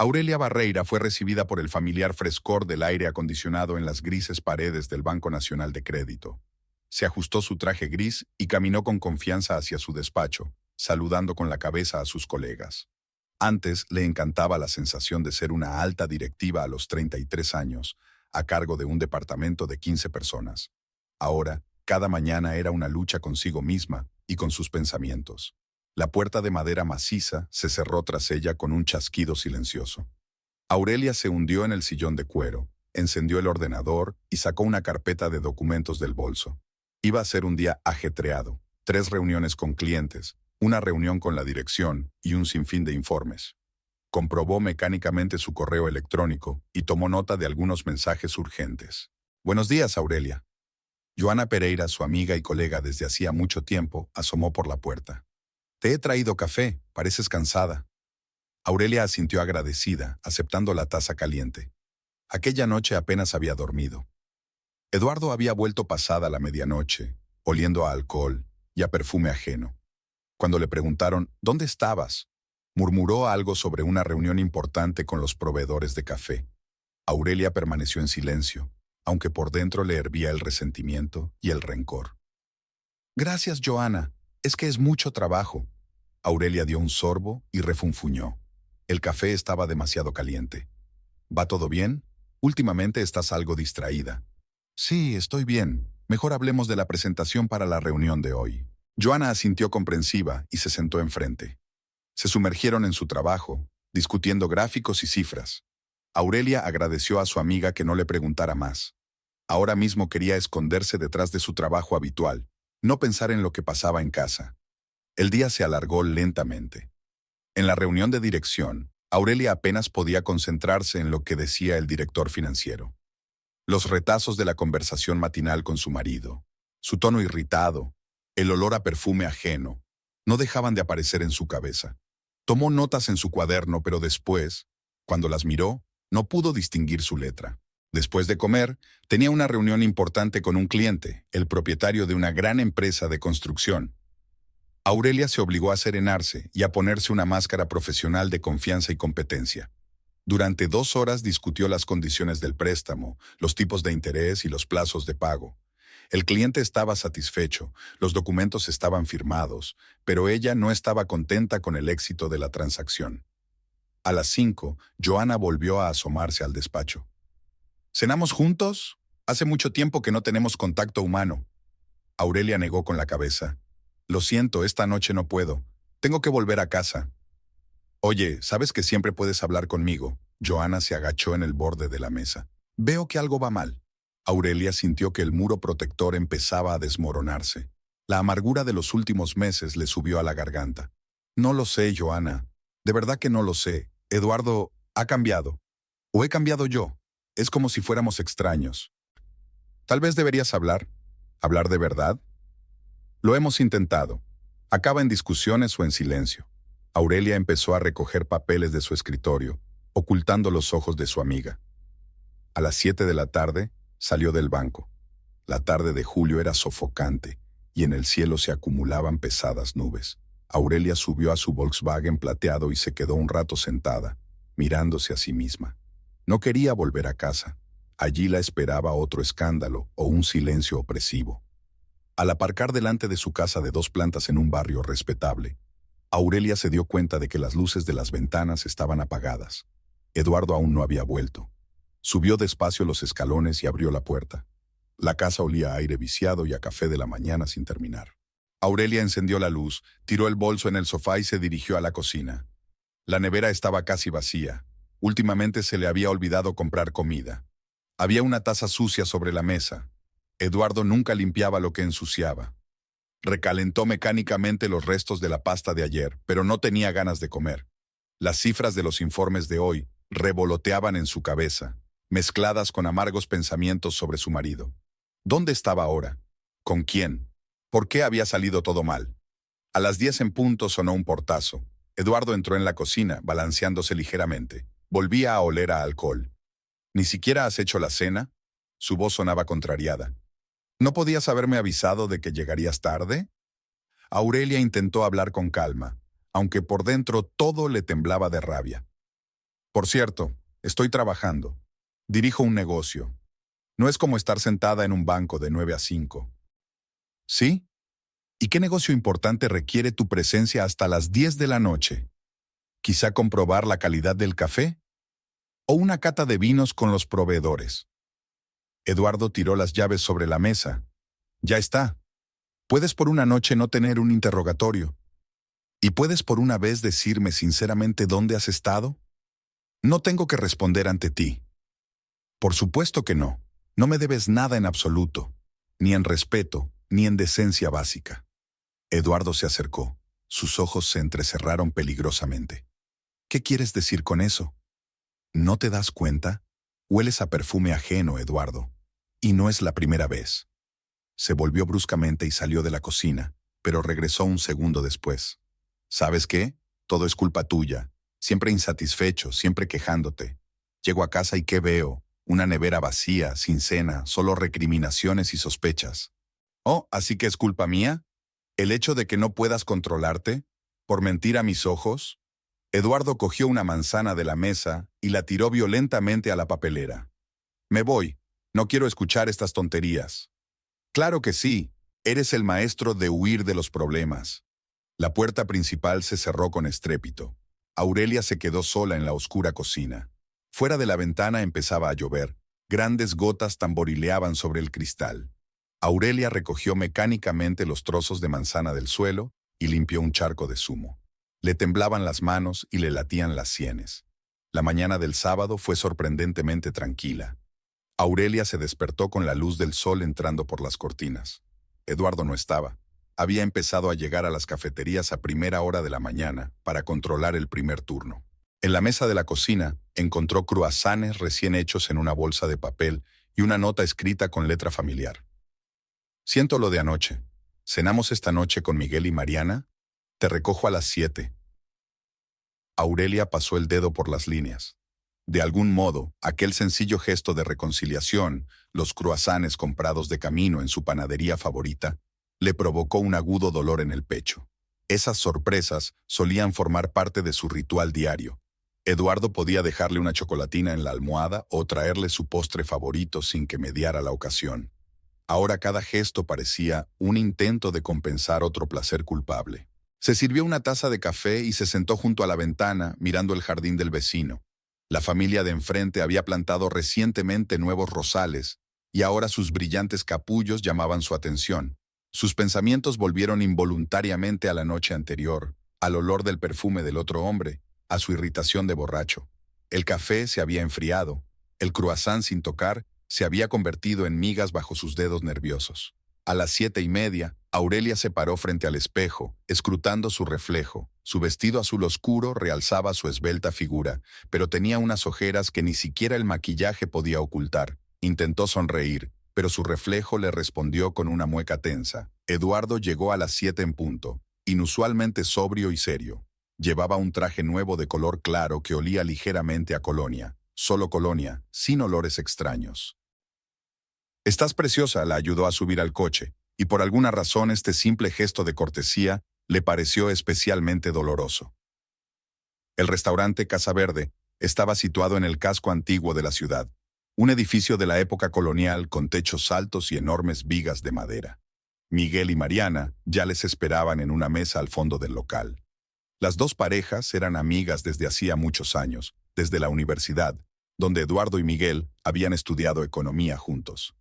Aurelia Barreira fue recibida por el familiar frescor del aire acondicionado en las grises paredes del Banco Nacional de Crédito. Se ajustó su traje gris y caminó con confianza hacia su despacho, saludando con la cabeza a sus colegas. Antes le encantaba la sensación de ser una alta directiva a los 33 años, a cargo de un departamento de 15 personas. Ahora, cada mañana era una lucha consigo misma y con sus pensamientos. La puerta de madera maciza se cerró tras ella con un chasquido silencioso. Aurelia se hundió en el sillón de cuero, encendió el ordenador y sacó una carpeta de documentos del bolso. Iba a ser un día ajetreado, 3 reuniones con clientes, una reunión con la dirección y un sinfín de informes. Comprobó mecánicamente su correo electrónico y tomó nota de algunos mensajes urgentes. «Buenos días, Aurelia». Joana Pereira, su amiga y colega desde hacía mucho tiempo, asomó por la puerta. «Te he traído café, pareces cansada». Aurelia asintió agradecida, aceptando la taza caliente. Aquella noche apenas había dormido. Eduardo había vuelto pasada la medianoche, oliendo a alcohol y a perfume ajeno. Cuando le preguntaron «¿Dónde estabas?», murmuró algo sobre una reunión importante con los proveedores de café. Aurelia permaneció en silencio, aunque por dentro le hervía el resentimiento y el rencor. «Gracias, Joana. Es que es mucho trabajo». Aurelia dio un sorbo y refunfuñó. El café estaba demasiado caliente. «¿Va todo bien? Últimamente estás algo distraída». «Sí, estoy bien. Mejor hablemos de la presentación para la reunión de hoy». Joana asintió comprensiva y se sentó enfrente. Se sumergieron en su trabajo, discutiendo gráficos y cifras. Aurelia agradeció a su amiga que no le preguntara más. Ahora mismo quería esconderse detrás de su trabajo habitual, no pensar en lo que pasaba en casa. El día se alargó lentamente. En la reunión de dirección, Aurelia apenas podía concentrarse en lo que decía el director financiero. Los retazos de la conversación matinal con su marido, su tono irritado, el olor a perfume ajeno, no dejaban de aparecer en su cabeza. Tomó notas en su cuaderno, pero después, cuando las miró, no pudo distinguir su letra. Después de comer, tenía una reunión importante con un cliente, el propietario de una gran empresa de construcción. Aurelia se obligó a serenarse y a ponerse una máscara profesional de confianza y competencia. Durante 2 horas discutió las condiciones del préstamo, los tipos de interés y los plazos de pago. El cliente estaba satisfecho, los documentos estaban firmados, pero ella no estaba contenta con el éxito de la transacción. A las 5, Joana volvió a asomarse al despacho. «¿Cenamos juntos? Hace mucho tiempo que no tenemos contacto humano». Aurelia negó con la cabeza. «Lo siento, esta noche no puedo. Tengo que volver a casa». «Oye, sabes que siempre puedes hablar conmigo». Joana se agachó en el borde de la mesa. «Veo que algo va mal». Aurelia sintió que el muro protector empezaba a desmoronarse. La amargura de los últimos meses le subió a la garganta. «No lo sé, Joana. De verdad que no lo sé. Eduardo ha cambiado. ¿O he cambiado yo? Es como si fuéramos extraños. Tal vez deberías hablar. ¿Hablar de verdad?» «Lo hemos intentado. Acaba en discusiones o en silencio». Aurelia empezó a recoger papeles de su escritorio, ocultando los ojos de su amiga. A las 7 de la tarde, salió del banco. La tarde de julio era sofocante y en el cielo se acumulaban pesadas nubes. Aurelia subió a su Volkswagen plateado y se quedó un rato sentada, mirándose a sí misma. No quería volver a casa. Allí la esperaba otro escándalo o un silencio opresivo. Al aparcar delante de su casa de 2 plantas en un barrio respetable, Aurelia se dio cuenta de que las luces de las ventanas estaban apagadas. Eduardo aún no había vuelto. Subió despacio los escalones y abrió la puerta. La casa olía a aire viciado y a café de la mañana sin terminar. Aurelia encendió la luz, tiró el bolso en el sofá y se dirigió a la cocina. La nevera estaba casi vacía. Últimamente se le había olvidado comprar comida. Había una taza sucia sobre la mesa. Eduardo nunca limpiaba lo que ensuciaba. Recalentó mecánicamente los restos de la pasta de ayer, pero no tenía ganas de comer. Las cifras de los informes de hoy revoloteaban en su cabeza, mezcladas con amargos pensamientos sobre su marido. ¿Dónde estaba ahora? ¿Con quién? ¿Por qué había salido todo mal? A las 10 en punto sonó un portazo. Eduardo entró en la cocina, balanceándose ligeramente. Volvía a oler a alcohol. ¿Ni siquiera has hecho la cena? Su voz sonaba contrariada. ¿No podías haberme avisado de que llegarías tarde? Aurelia intentó hablar con calma, aunque por dentro todo le temblaba de rabia. Por cierto, estoy trabajando. Dirijo un negocio. No es como estar sentada en un banco de 9 a 5. ¿Sí? ¿Y qué negocio importante requiere tu presencia hasta las 10 de la noche? ¿Quizá comprobar la calidad del café? ¿O una cata de vinos con los proveedores? Eduardo tiró las llaves sobre la mesa. Ya está. Puedes por una noche no tener un interrogatorio. ¿Y puedes por una vez decirme sinceramente dónde has estado? No tengo que responder ante ti. Por supuesto que no. No me debes nada en absoluto, ni en respeto, ni en decencia básica. Eduardo se acercó. Sus ojos se entrecerraron peligrosamente. ¿Qué quieres decir con eso? ¿No te das cuenta? Hueles a perfume ajeno, Eduardo. Y no es la primera vez. Se volvió bruscamente y salió de la cocina, pero regresó un segundo después. ¿Sabes qué? Todo es culpa tuya. Siempre insatisfecho, siempre quejándote. Llego a casa y ¿qué veo? Una nevera vacía, sin cena, solo recriminaciones y sospechas. Oh, ¿así que es culpa mía? ¿El hecho de que no puedas controlarte? ¿Por mentir a mis ojos? Eduardo cogió una manzana de la mesa y la tiró violentamente a la papelera. Me voy. No quiero escuchar estas tonterías. Claro que sí. Eres el maestro de huir de los problemas. La puerta principal se cerró con estrépito. Aurelia se quedó sola en la oscura cocina. Fuera de la ventana empezaba a llover. Grandes gotas tamborileaban sobre el cristal. Aurelia recogió mecánicamente los trozos de manzana del suelo y limpió un charco de zumo. Le temblaban las manos y le latían las sienes. La mañana del sábado fue sorprendentemente tranquila. Aurelia se despertó con la luz del sol entrando por las cortinas. Eduardo no estaba. Había empezado a llegar a las cafeterías a primera hora de la mañana para controlar el primer turno. En la mesa de la cocina encontró cruasanes recién hechos en una bolsa de papel y una nota escrita con letra familiar. Siento lo de anoche. ¿Cenamos esta noche con Miguel y Mariana? Te recojo a las 7. Aurelia pasó el dedo por las líneas. De algún modo, aquel sencillo gesto de reconciliación, los cruasanes comprados de camino en su panadería favorita, le provocó un agudo dolor en el pecho. Esas sorpresas solían formar parte de su ritual diario. Eduardo podía dejarle una chocolatina en la almohada o traerle su postre favorito sin que mediara la ocasión. Ahora cada gesto parecía un intento de compensar otro placer culpable. Se sirvió una taza de café y se sentó junto a la ventana, mirando el jardín del vecino. La familia de enfrente había plantado recientemente nuevos rosales, y ahora sus brillantes capullos llamaban su atención. Sus pensamientos volvieron involuntariamente a la noche anterior, al olor del perfume del otro hombre, a su irritación de borracho. El café se había enfriado, el croissant sin tocar se había convertido en migas bajo sus dedos nerviosos. A las 7:30, Aurelia se paró frente al espejo, escrutando su reflejo. Su vestido azul oscuro realzaba su esbelta figura, pero tenía unas ojeras que ni siquiera el maquillaje podía ocultar. Intentó sonreír, pero su reflejo le respondió con una mueca tensa. Eduardo llegó a las 7 en punto, inusualmente sobrio y serio. Llevaba un traje nuevo de color claro que olía ligeramente a colonia. Solo colonia, sin olores extraños. «Estás preciosa», la ayudó a subir al coche, y por alguna razón este simple gesto de cortesía le pareció especialmente doloroso. El restaurante Casa Verde estaba situado en el casco antiguo de la ciudad, un edificio de la época colonial con techos altos y enormes vigas de madera. Miguel y Mariana ya les esperaban en una mesa al fondo del local. Las dos parejas eran amigas desde hacía muchos años, desde la universidad, donde Eduardo y Miguel habían estudiado economía juntos.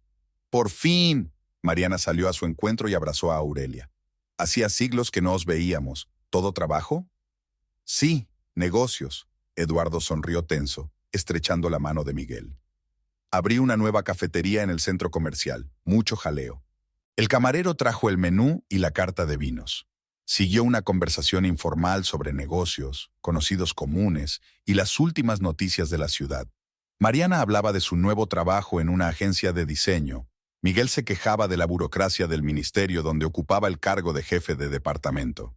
¡Por fin! Mariana salió a su encuentro y abrazó a Aurelia. Hacía siglos que no os veíamos. ¿Todo trabajo? Sí, negocios. Eduardo sonrió tenso, estrechando la mano de Miguel. Abrí una nueva cafetería en el centro comercial. Mucho jaleo. El camarero trajo el menú y la carta de vinos. Siguió una conversación informal sobre negocios, conocidos comunes y las últimas noticias de la ciudad. Mariana hablaba de su nuevo trabajo en una agencia de diseño. Miguel se quejaba de la burocracia del ministerio donde ocupaba el cargo de jefe de departamento.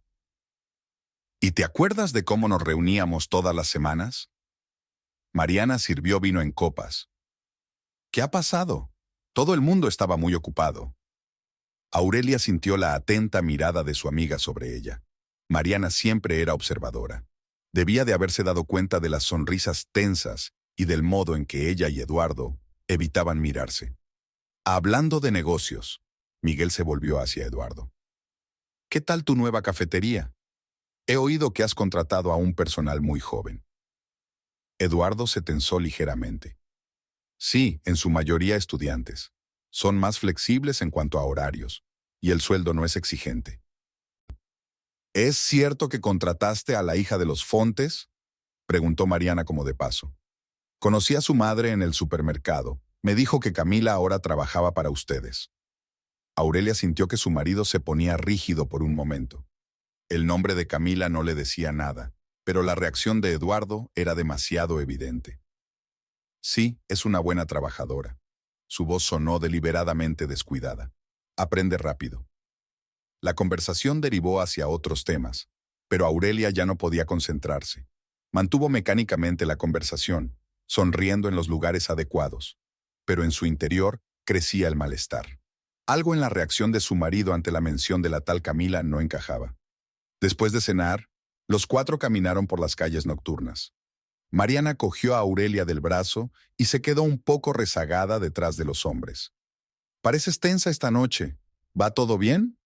¿Y te acuerdas de cómo nos reuníamos todas las semanas? Mariana sirvió vino en copas. ¿Qué ha pasado? Todo el mundo estaba muy ocupado. Aurelia sintió la atenta mirada de su amiga sobre ella. Mariana siempre era observadora. Debía de haberse dado cuenta de las sonrisas tensas y del modo en que ella y Eduardo evitaban mirarse. Hablando de negocios, Miguel se volvió hacia Eduardo. ¿Qué tal tu nueva cafetería? He oído que has contratado a un personal muy joven. Eduardo se tensó ligeramente. Sí, en su mayoría estudiantes. Son más flexibles en cuanto a horarios, y el sueldo no es exigente. ¿Es cierto que contrataste a la hija de los Fontes?, preguntó Mariana como de paso. Conocí a su madre en el supermercado. Me dijo que Camila ahora trabajaba para ustedes. Aurelia sintió que su marido se ponía rígido por un momento. El nombre de Camila no le decía nada, pero la reacción de Eduardo era demasiado evidente. Sí, es una buena trabajadora. Su voz sonó deliberadamente descuidada. Aprende rápido. La conversación derivó hacia otros temas, pero Aurelia ya no podía concentrarse. Mantuvo mecánicamente la conversación, sonriendo en los lugares adecuados, pero en su interior crecía el malestar. Algo en la reacción de su marido ante la mención de la tal Camila no encajaba. Después de cenar, los cuatro caminaron por las calles nocturnas. Mariana cogió a Aurelia del brazo y se quedó un poco rezagada detrás de los hombres. «Pareces tensa esta noche. ¿Va todo bien?»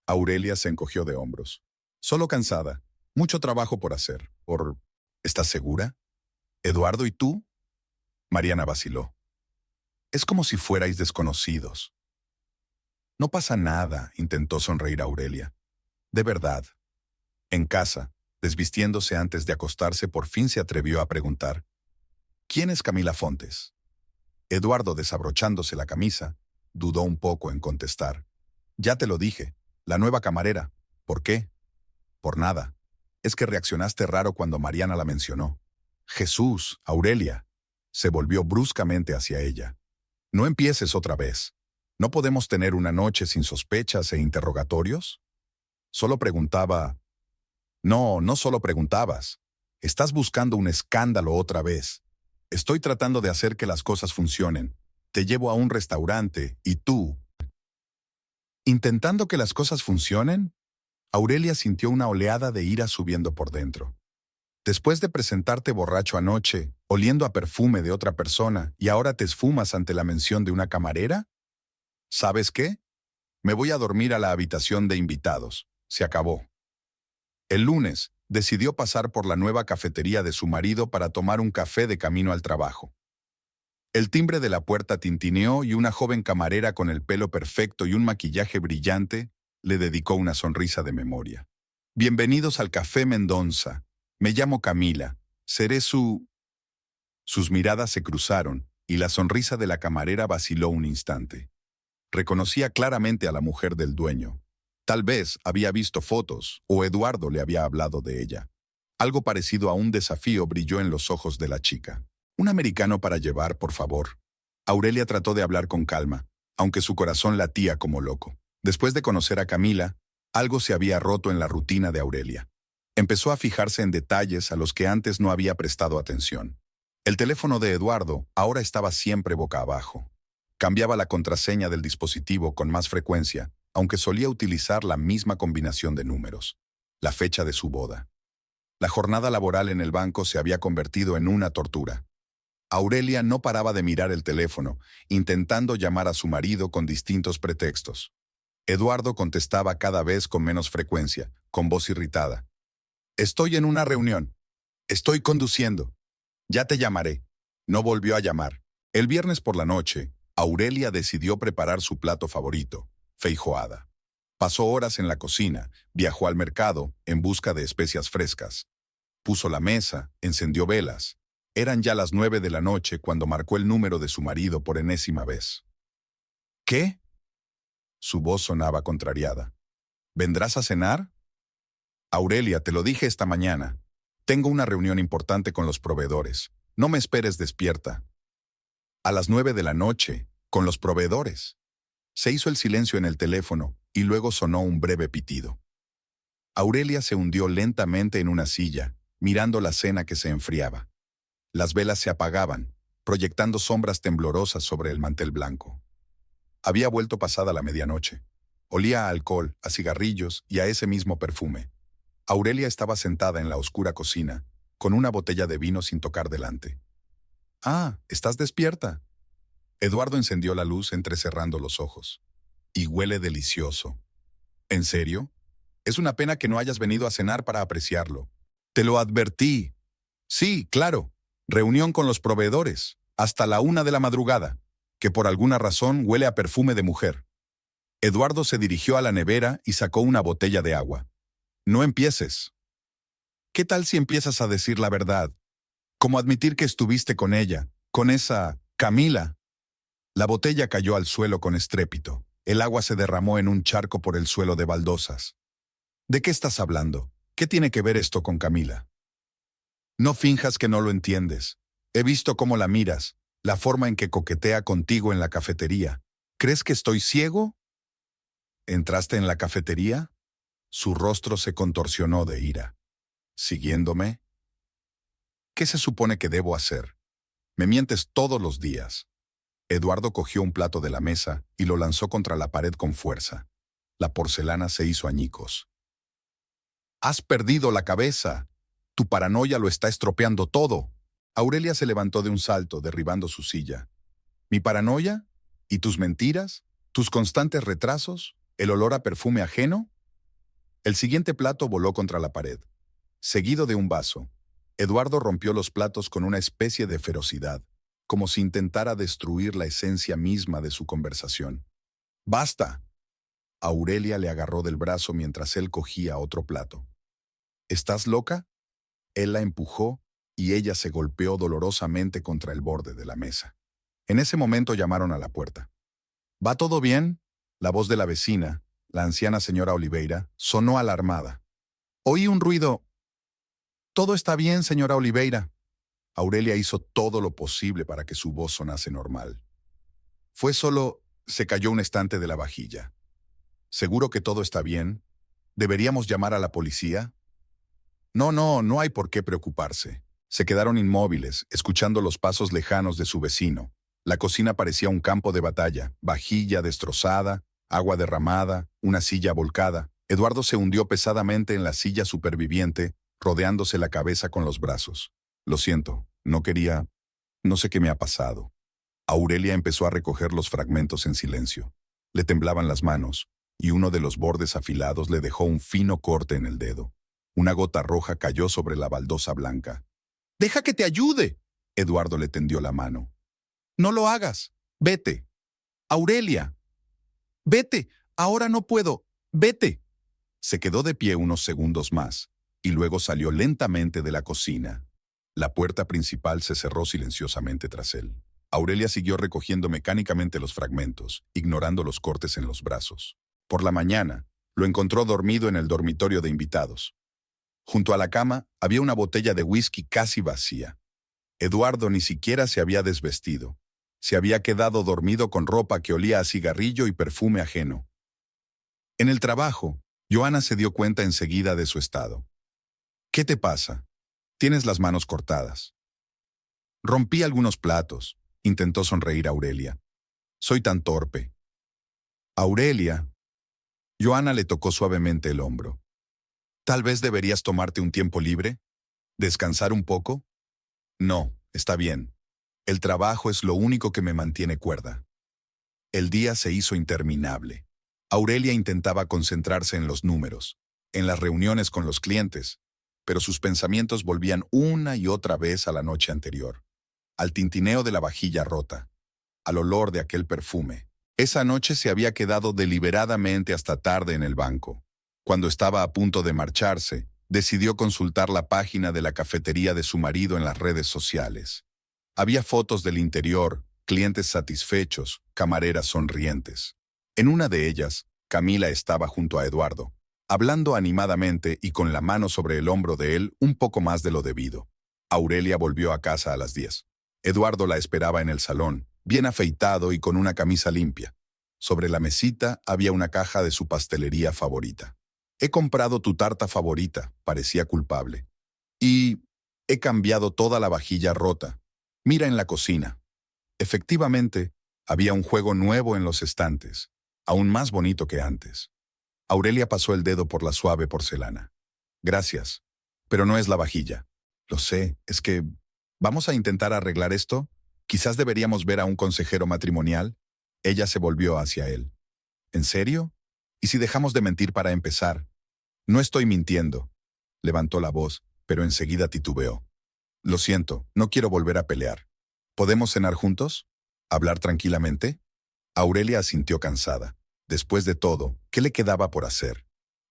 Aurelia se encogió de hombros. «Solo cansada. Mucho trabajo por hacer. ¿Estás segura? ¿Eduardo y tú?» Mariana vaciló. «Es como si fuerais desconocidos». «No pasa nada», intentó sonreír Aurelia. «De verdad». En casa, desvistiéndose antes de acostarse, por fin se atrevió a preguntar: «¿Quién es Camila Fontes?» Eduardo, desabrochándose la camisa, dudó un poco en contestar. «Ya te lo dije, la nueva camarera». «¿Por qué?» «Por nada. Es que reaccionaste raro cuando Mariana la mencionó». «Jesús, Aurelia». Se volvió bruscamente hacia ella. «No empieces otra vez. ¿No podemos tener una noche sin sospechas e interrogatorios?» Solo preguntaba. «No, no solo preguntabas. Estás buscando un escándalo otra vez. Estoy tratando de hacer que las cosas funcionen. Te llevo a un restaurante y tú...» ¿Intentando que las cosas funcionen? Aurelia sintió una oleada de ira subiendo por dentro. Después de presentarte borracho anoche, oliendo a perfume de otra persona, y ahora te esfumas ante la mención de una camarera. ¿Sabes qué? Me voy a dormir a la habitación de invitados. Se acabó. El lunes, decidió pasar por la nueva cafetería de su marido para tomar un café de camino al trabajo. El timbre de la puerta tintineó y una joven camarera con el pelo perfecto y un maquillaje brillante le dedicó una sonrisa de memoria. «Bienvenidos al Café Mendonza. Me llamo Camila. Seré su...» Sus miradas se cruzaron y la sonrisa de la camarera vaciló un instante. Reconocía claramente a la mujer del dueño. Tal vez había visto fotos o Eduardo le había hablado de ella. Algo parecido a un desafío brilló en los ojos de la chica. «Un americano para llevar, por favor». Aurelia trató de hablar con calma, aunque su corazón latía como loco. Después de conocer a Camila, algo se había roto en la rutina de Aurelia. Empezó a fijarse en detalles a los que antes no había prestado atención. El teléfono de Eduardo ahora estaba siempre boca abajo. Cambiaba la contraseña del dispositivo con más frecuencia, aunque solía utilizar la misma combinación de números. La fecha de su boda. La jornada laboral en el banco se había convertido en una tortura. Aurelia no paraba de mirar el teléfono, intentando llamar a su marido con distintos pretextos. Eduardo contestaba cada vez con menos frecuencia, con voz irritada. «Estoy en una reunión. Estoy conduciendo. Ya te llamaré». No volvió a llamar. El viernes por la noche, Aurelia decidió preparar su plato favorito, feijoada. Pasó horas en la cocina, viajó al mercado en busca de especias frescas. Puso la mesa, encendió velas. Eran ya las 9 de la noche cuando marcó el número de su marido por enésima vez. «¿Qué?» Su voz sonaba contrariada. «¿Vendrás a cenar?» «Aurelia, te lo dije esta mañana. Tengo una reunión importante con los proveedores. No me esperes despierta». «A las 9 de la noche, con los proveedores». Se hizo el silencio en el teléfono y luego sonó un breve pitido. Aurelia se hundió lentamente en una silla, mirando la cena que se enfriaba. Las velas se apagaban, proyectando sombras temblorosas sobre el mantel blanco. Había vuelto pasada la medianoche. Olía a alcohol, a cigarrillos y a ese mismo perfume. Aurelia estaba sentada en la oscura cocina, con una botella de vino sin tocar delante. «Ah, estás despierta». Eduardo encendió la luz entrecerrando los ojos. «Y huele delicioso». «¿En serio? Es una pena que no hayas venido a cenar para apreciarlo». «Te lo advertí». «Sí, claro. Reunión con los proveedores. Hasta la 1 de la madrugada. Que por alguna razón huele a perfume de mujer». Eduardo se dirigió a la nevera y sacó una botella de agua. «No empieces». «¿Qué tal si empiezas a decir la verdad? Como admitir que estuviste con ella, con esa Camila». La botella cayó al suelo con estrépito. El agua se derramó en un charco por el suelo de baldosas. «¿De qué estás hablando? ¿Qué tiene que ver esto con Camila?» «No finjas que no lo entiendes. He visto cómo la miras, la forma en que coquetea contigo en la cafetería. ¿Crees que estoy ciego?» «¿Entraste en la cafetería?» Su rostro se contorsionó de ira. «¿Siguiéndome? ¿Qué se supone que debo hacer? Me mientes todos los días». Eduardo cogió un plato de la mesa y lo lanzó contra la pared con fuerza. La porcelana se hizo añicos. «Has perdido la cabeza. Tu paranoia lo está estropeando todo». Aurelia se levantó de un salto, derribando su silla. «¿Mi paranoia? ¿Y tus mentiras? ¿Tus constantes retrasos? ¿El olor a perfume ajeno?» El siguiente plato voló contra la pared, seguido de un vaso. Eduardo rompió los platos con una especie de ferocidad, como si intentara destruir la esencia misma de su conversación. «¡Basta!». Aurelia le agarró del brazo mientras él cogía otro plato. «¿Estás loca?». Él la empujó y ella se golpeó dolorosamente contra el borde de la mesa. En ese momento llamaron a la puerta. «¿Va todo bien?». La voz de la vecina, la anciana señora Oliveira, sonó alarmada. «Oí un ruido». «Todo está bien, señora Oliveira». Aurelia hizo todo lo posible para que su voz sonase normal. «Fue solo…». Se cayó un estante de la vajilla. «¿Seguro que todo está bien? ¿Deberíamos llamar a la policía?». «No, no hay por qué preocuparse». Se quedaron inmóviles, escuchando los pasos lejanos de su vecino. La cocina parecía un campo de batalla, vajilla destrozada, agua derramada, una silla volcada. Eduardo se hundió pesadamente en la silla superviviente, rodeándose la cabeza con los brazos. «Lo siento, no quería… No sé qué me ha pasado». Aurelia empezó a recoger los fragmentos en silencio. Le temblaban las manos, y uno de los bordes afilados le dejó un fino corte en el dedo. Una gota roja cayó sobre la baldosa blanca. «¡Deja que te ayude!». Eduardo le tendió la mano. «No lo hagas. Vete». «Aurelia». «Vete. Ahora no puedo. Vete». Se quedó de pie unos segundos más, y luego salió lentamente de la cocina. La puerta principal se cerró silenciosamente tras él. Aurelia siguió recogiendo mecánicamente los fragmentos, ignorando los cortes en los brazos. Por la mañana, lo encontró dormido en el dormitorio de invitados. Junto a la cama había una botella de whisky casi vacía. Eduardo ni siquiera se había desvestido. Se había quedado dormido con ropa que olía a cigarrillo y perfume ajeno. En el trabajo, Joana se dio cuenta enseguida de su estado. «¿Qué te pasa? Tienes las manos cortadas». «Rompí algunos platos», intentó sonreír Aurelia. «Soy tan torpe». «Aurelia». Joana le tocó suavemente el hombro. «Tal vez deberías tomarte un tiempo libre. ¿Descansar un poco?». «No, está bien. El trabajo es lo único que me mantiene cuerda». El día se hizo interminable. Aurelia intentaba concentrarse en los números, en las reuniones con los clientes, pero sus pensamientos volvían una y otra vez a la noche anterior, al tintineo de la vajilla rota, al olor de aquel perfume. Esa noche se había quedado deliberadamente hasta tarde en el banco. Cuando estaba a punto de marcharse, decidió consultar la página de la cafetería de su marido en las redes sociales. Había fotos del interior, clientes satisfechos, camareras sonrientes. En una de ellas, Camila estaba junto a Eduardo, hablando animadamente y con la mano sobre el hombro de él un poco más de lo debido. Aurelia volvió a casa a las 10. Eduardo la esperaba en el salón, bien afeitado y con una camisa limpia. Sobre la mesita había una caja de su pastelería favorita. «He comprado tu tarta favorita», parecía culpable. «Y he cambiado toda la vajilla rota. Mira en la cocina». Efectivamente, había un juego nuevo en los estantes, aún más bonito que antes. Aurelia pasó el dedo por la suave porcelana. «Gracias, pero no es la vajilla». Lo sé, es que... ¿Vamos a intentar arreglar esto? Quizás deberíamos ver a un consejero matrimonial. Ella se volvió hacia él. ¿En serio? ¿Y si dejamos de mentir para empezar? No estoy mintiendo. Levantó la voz, pero enseguida titubeó. Lo siento, no quiero volver a pelear. ¿Podemos cenar juntos? ¿Hablar tranquilamente? Aurelia asintió cansada. Después de todo, ¿qué le quedaba por hacer?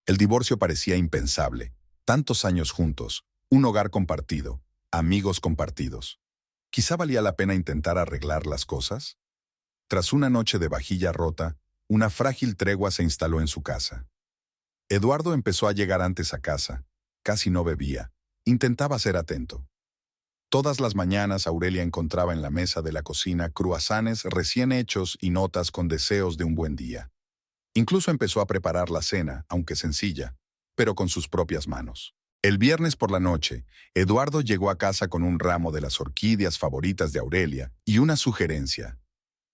El divorcio parecía impensable. Tantos años juntos, un hogar compartido, amigos compartidos. Quizá valía la pena intentar arreglar las cosas. Tras una noche de vajilla rota, una frágil tregua se instaló en su casa. Eduardo empezó a llegar antes a casa. Casi no bebía. Intentaba ser atento. Todas las mañanas Aurelia encontraba en la mesa de la cocina cruasanes recién hechos y notas con deseos de un buen día. Incluso empezó a preparar la cena, aunque sencilla, pero con sus propias manos. El viernes por la noche, Eduardo llegó a casa con un ramo de las orquídeas favoritas de Aurelia y una sugerencia.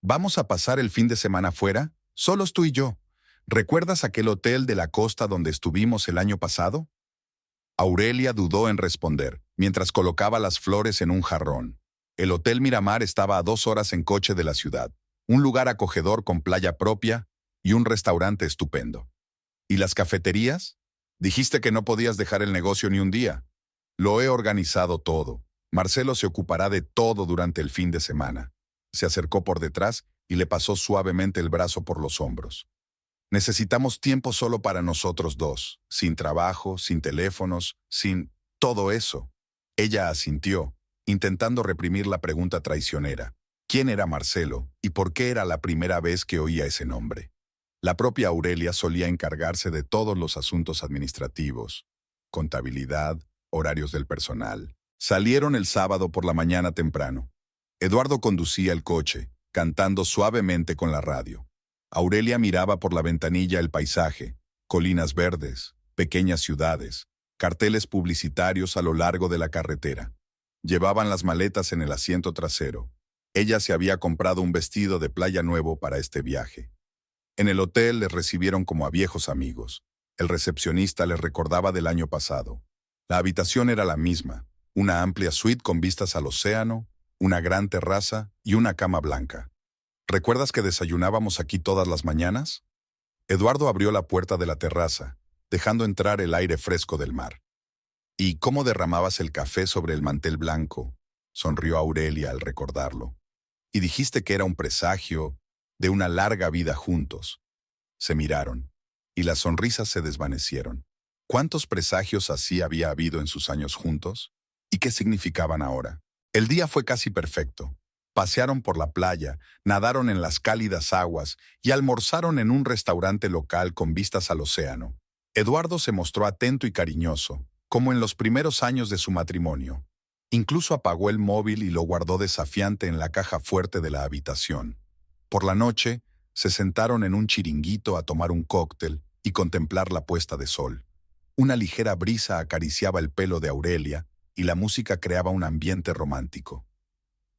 ¿Vamos a pasar el fin de semana fuera? Solos tú y yo. ¿Recuerdas aquel hotel de la costa donde estuvimos el año pasado? Aurelia dudó en responder, mientras colocaba las flores en un jarrón. El Hotel Miramar estaba a 2 horas en coche de la ciudad, un lugar acogedor con playa propia y un restaurante estupendo. ¿Y las cafeterías? Dijiste que no podías dejar el negocio ni un día. Lo he organizado todo. Marcelo se ocupará de todo durante el fin de semana. Se acercó por detrás y le pasó suavemente el brazo por los hombros. Necesitamos tiempo solo para nosotros dos, sin trabajo, sin teléfonos, sin todo eso. Ella asintió, intentando reprimir la pregunta traicionera. ¿Quién era Marcelo y por qué era la primera vez que oía ese nombre? La propia Aurelia solía encargarse de todos los asuntos administrativos, contabilidad, horarios del personal. Salieron el sábado por la mañana temprano. Eduardo conducía el coche, cantando suavemente con la radio. Aurelia miraba por la ventanilla el paisaje, colinas verdes, pequeñas ciudades, carteles publicitarios a lo largo de la carretera. Llevaban las maletas en el asiento trasero. Ella se había comprado un vestido de playa nuevo para este viaje. En el hotel les recibieron como a viejos amigos. El recepcionista les recordaba del año pasado. La habitación era la misma, una amplia suite con vistas al océano, una gran terraza y una cama blanca. ¿Recuerdas que desayunábamos aquí todas las mañanas? Eduardo abrió la puerta de la terraza, dejando entrar el aire fresco del mar. ¿Y cómo derramabas el café sobre el mantel blanco? Sonrió Aurelia al recordarlo. Y dijiste que era un presagio de una larga vida juntos. Se miraron, y las sonrisas se desvanecieron. ¿Cuántos presagios así había habido en sus años juntos? ¿Y qué significaban ahora? El día fue casi perfecto. Pasearon por la playa, nadaron en las cálidas aguas y almorzaron en un restaurante local con vistas al océano. Eduardo se mostró atento y cariñoso, como en los primeros años de su matrimonio. Incluso apagó el móvil y lo guardó desafiante en la caja fuerte de la habitación. Por la noche, se sentaron en un chiringuito a tomar un cóctel y contemplar la puesta de sol. Una ligera brisa acariciaba el pelo de Aurelia y la música creaba un ambiente romántico.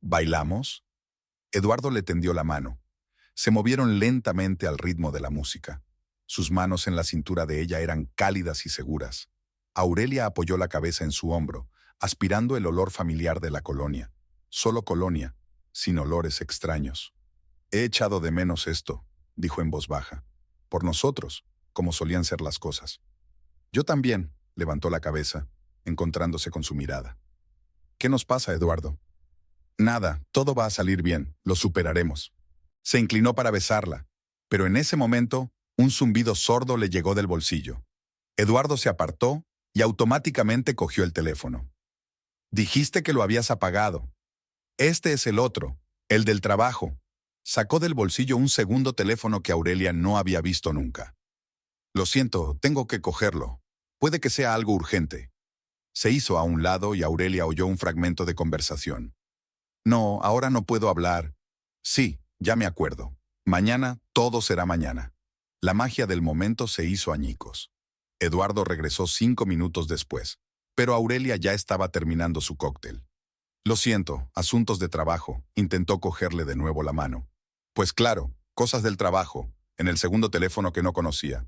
¿Bailamos? Eduardo le tendió la mano. Se movieron lentamente al ritmo de la música. Sus manos en la cintura de ella eran cálidas y seguras. Aurelia apoyó la cabeza en su hombro, aspirando el olor familiar de la colonia. Solo colonia, sin olores extraños. He echado de menos esto, dijo en voz baja. Por nosotros, como solían ser las cosas. Yo también, levantó la cabeza, encontrándose con su mirada. ¿Qué nos pasa, Eduardo? Nada, todo va a salir bien, lo superaremos. Se inclinó para besarla, pero en ese momento, un zumbido sordo le llegó del bolsillo. Eduardo se apartó y automáticamente cogió el teléfono. Dijiste que lo habías apagado. Este es el otro, el del trabajo. Sacó del bolsillo un segundo teléfono que Aurelia no había visto nunca. Lo siento, tengo que cogerlo. Puede que sea algo urgente. Se hizo a un lado y Aurelia oyó un fragmento de conversación. No, ahora no puedo hablar. Sí, ya me acuerdo. Mañana, todo será mañana. La magia del momento se hizo añicos. Eduardo regresó 5 minutos después, pero Aurelia ya estaba terminando su cóctel. Lo siento, asuntos de trabajo, intentó cogerle de nuevo la mano. Pues claro, cosas del trabajo, en el segundo teléfono que no conocía.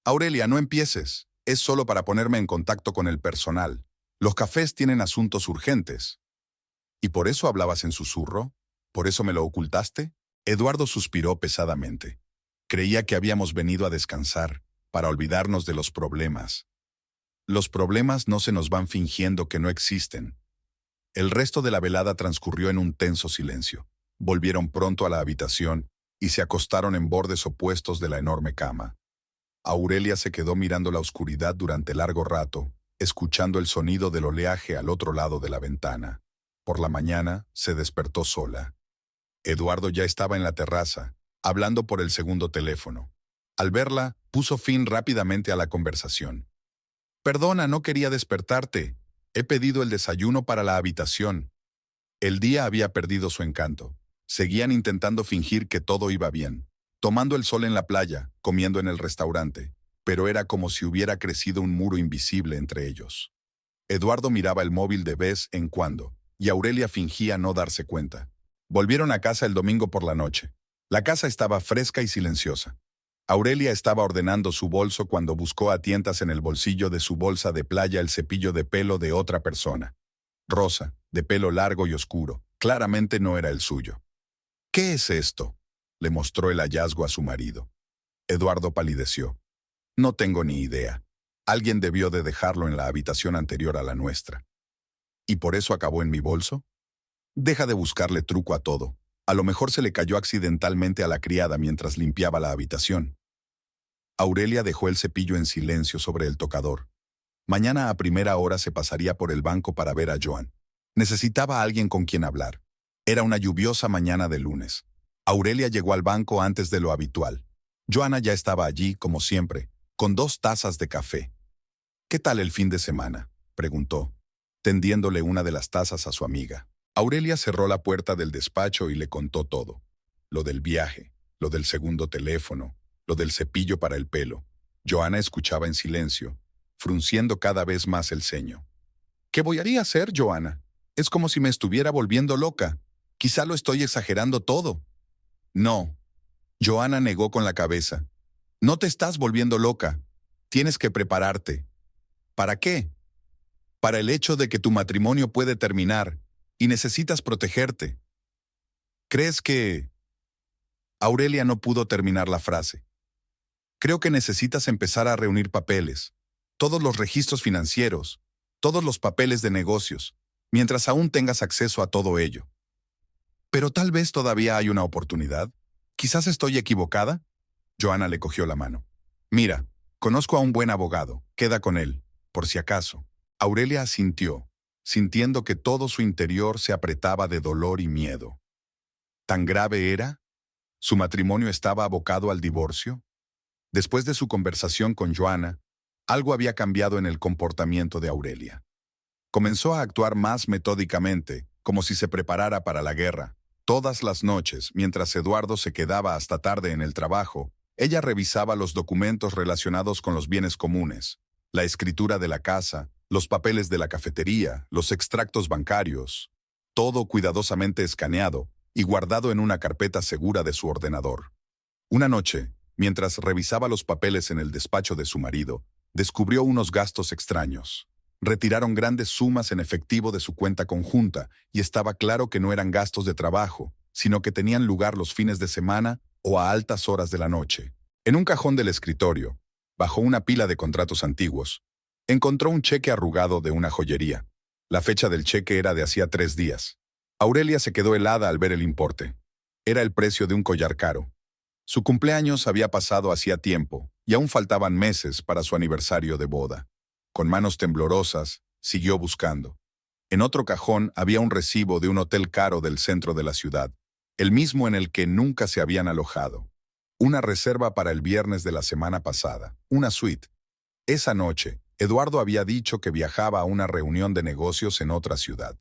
Aurelia, no empieces. Es solo para ponerme en contacto con el personal. Los cafés tienen asuntos urgentes. ¿Y por eso hablabas en susurro? ¿Por eso me lo ocultaste? Eduardo suspiró pesadamente. Creía que habíamos venido a descansar, para olvidarnos de los problemas. Los problemas no se nos van fingiendo que no existen. El resto de la velada transcurrió en un tenso silencio. Volvieron pronto a la habitación y se acostaron en bordes opuestos de la enorme cama. Aurelia se quedó mirando la oscuridad durante largo rato, escuchando el sonido del oleaje al otro lado de la ventana. Por la mañana se despertó sola. Eduardo ya estaba en la terraza, hablando por el segundo teléfono. Al verla, puso fin rápidamente a la conversación. Perdona, no quería despertarte. He pedido el desayuno para la habitación. El día había perdido su encanto. Seguían intentando fingir que todo iba bien, tomando el sol en la playa, comiendo en el restaurante, pero era como si hubiera crecido un muro invisible entre ellos. Eduardo miraba el móvil de vez en cuando, y Aurelia fingía no darse cuenta. Volvieron a casa el domingo por la noche. La casa estaba fresca y silenciosa. Aurelia estaba ordenando su bolso cuando buscó a tientas en el bolsillo de su bolsa de playa el cepillo de pelo de otra persona. Rosa, de pelo largo y oscuro, claramente no era el suyo. ¿Qué es esto?, le mostró el hallazgo a su marido. Eduardo palideció. No tengo ni idea. Alguien debió de dejarlo en la habitación anterior a la nuestra. ¿Y por eso acabó en mi bolso? Deja de buscarle truco a todo. A lo mejor se le cayó accidentalmente a la criada mientras limpiaba la habitación. Aurelia dejó el cepillo en silencio sobre el tocador. Mañana a primera hora se pasaría por el banco para ver a Joan. Necesitaba a alguien con quien hablar. Era una lluviosa mañana de lunes. Aurelia llegó al banco antes de lo habitual. Joana ya estaba allí, como siempre, con 2 tazas de café. ¿Qué tal el fin de semana?, preguntó, tendiéndole una de las tazas a su amiga. Aurelia cerró la puerta del despacho y le contó todo. Lo del viaje, lo del segundo teléfono, lo del cepillo para el pelo. Joana escuchaba en silencio, frunciendo cada vez más el ceño. ¿Qué voy a hacer, Joana? Es como si me estuviera volviendo loca. Quizá lo estoy exagerando todo. No. Joana negó con la cabeza. No te estás volviendo loca. Tienes que prepararte. ¿Para qué? Para el hecho de que tu matrimonio puede terminar y necesitas protegerte. ¿Crees que...? Aurelia no pudo terminar la frase. Creo que necesitas empezar a reunir papeles, todos los registros financieros, todos los papeles de negocios, mientras aún tengas acceso a todo ello. Pero tal vez todavía hay una oportunidad. ¿Quizás estoy equivocada? Joana le cogió la mano. Mira, conozco a un buen abogado. Queda con él, por si acaso. Aurelia asintió, sintiendo que todo su interior se apretaba de dolor y miedo. ¿Tan grave era? ¿Su matrimonio estaba abocado al divorcio? Después de su conversación con Joana, algo había cambiado en el comportamiento de Aurelia. Comenzó a actuar más metódicamente, como si se preparara para la guerra. Todas las noches, mientras Eduardo se quedaba hasta tarde en el trabajo, ella revisaba los documentos relacionados con los bienes comunes, la escritura de la casa, los papeles de la cafetería, los extractos bancarios, todo cuidadosamente escaneado y guardado en una carpeta segura de su ordenador. Una noche, mientras revisaba los papeles en el despacho de su marido, descubrió unos gastos extraños. Retiraron grandes sumas en efectivo de su cuenta conjunta y estaba claro que no eran gastos de trabajo, sino que tenían lugar los fines de semana o a altas horas de la noche. En un cajón del escritorio, bajo una pila de contratos antiguos, encontró un cheque arrugado de una joyería. La fecha del cheque era de hacía 3 días. Aurelia se quedó helada al ver el importe. Era el precio de un collar caro. Su cumpleaños había pasado hacía tiempo y aún faltaban meses para su aniversario de boda. Con manos temblorosas, siguió buscando. En otro cajón había un recibo de un hotel caro del centro de la ciudad, el mismo en el que nunca se habían alojado. Una reserva para el viernes de la semana pasada, una suite. Esa noche, Eduardo había dicho que viajaba a una reunión de negocios en otra ciudad.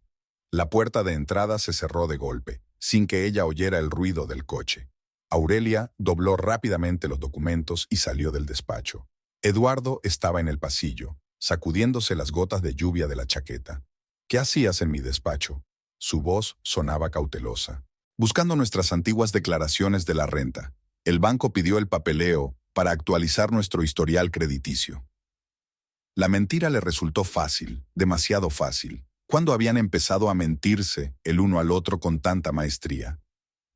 La puerta de entrada se cerró de golpe, sin que ella oyera el ruido del coche. Aurelia dobló rápidamente los documentos y salió del despacho. Eduardo estaba en el pasillo, sacudiéndose las gotas de lluvia de la chaqueta. ¿Qué hacías en mi despacho? Su voz sonaba cautelosa. Buscando nuestras antiguas declaraciones de la renta. El banco pidió el papeleo para actualizar nuestro historial crediticio. La mentira le resultó fácil, demasiado fácil. ¿Cuándo habían empezado a mentirse el uno al otro con tanta maestría?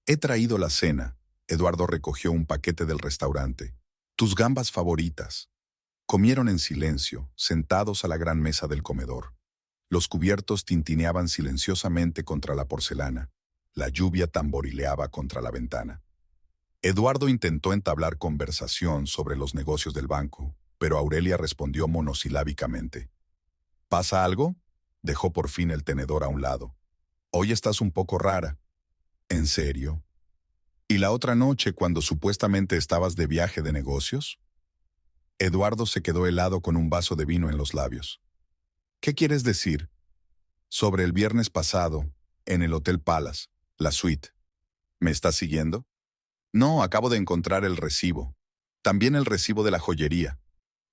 He traído la cena. Eduardo recogió un paquete del restaurante. Tus gambas favoritas. Comieron en silencio, sentados a la gran mesa del comedor. Los cubiertos tintineaban silenciosamente contra la porcelana. La lluvia tamborileaba contra la ventana. Eduardo intentó entablar conversación sobre los negocios del banco, pero Aurelia respondió monosilábicamente. ¿Pasa algo? Dejó por fin el tenedor a un lado. Hoy estás un poco rara. ¿En serio? ¿Y la otra noche cuando supuestamente estabas de viaje de negocios? Eduardo se quedó helado con un vaso de vino en los labios. ¿Qué quieres decir? Sobre el viernes pasado, en el Hotel Palace, la suite. ¿Me estás siguiendo? No, acabo de encontrar el recibo. También el recibo de la joyería.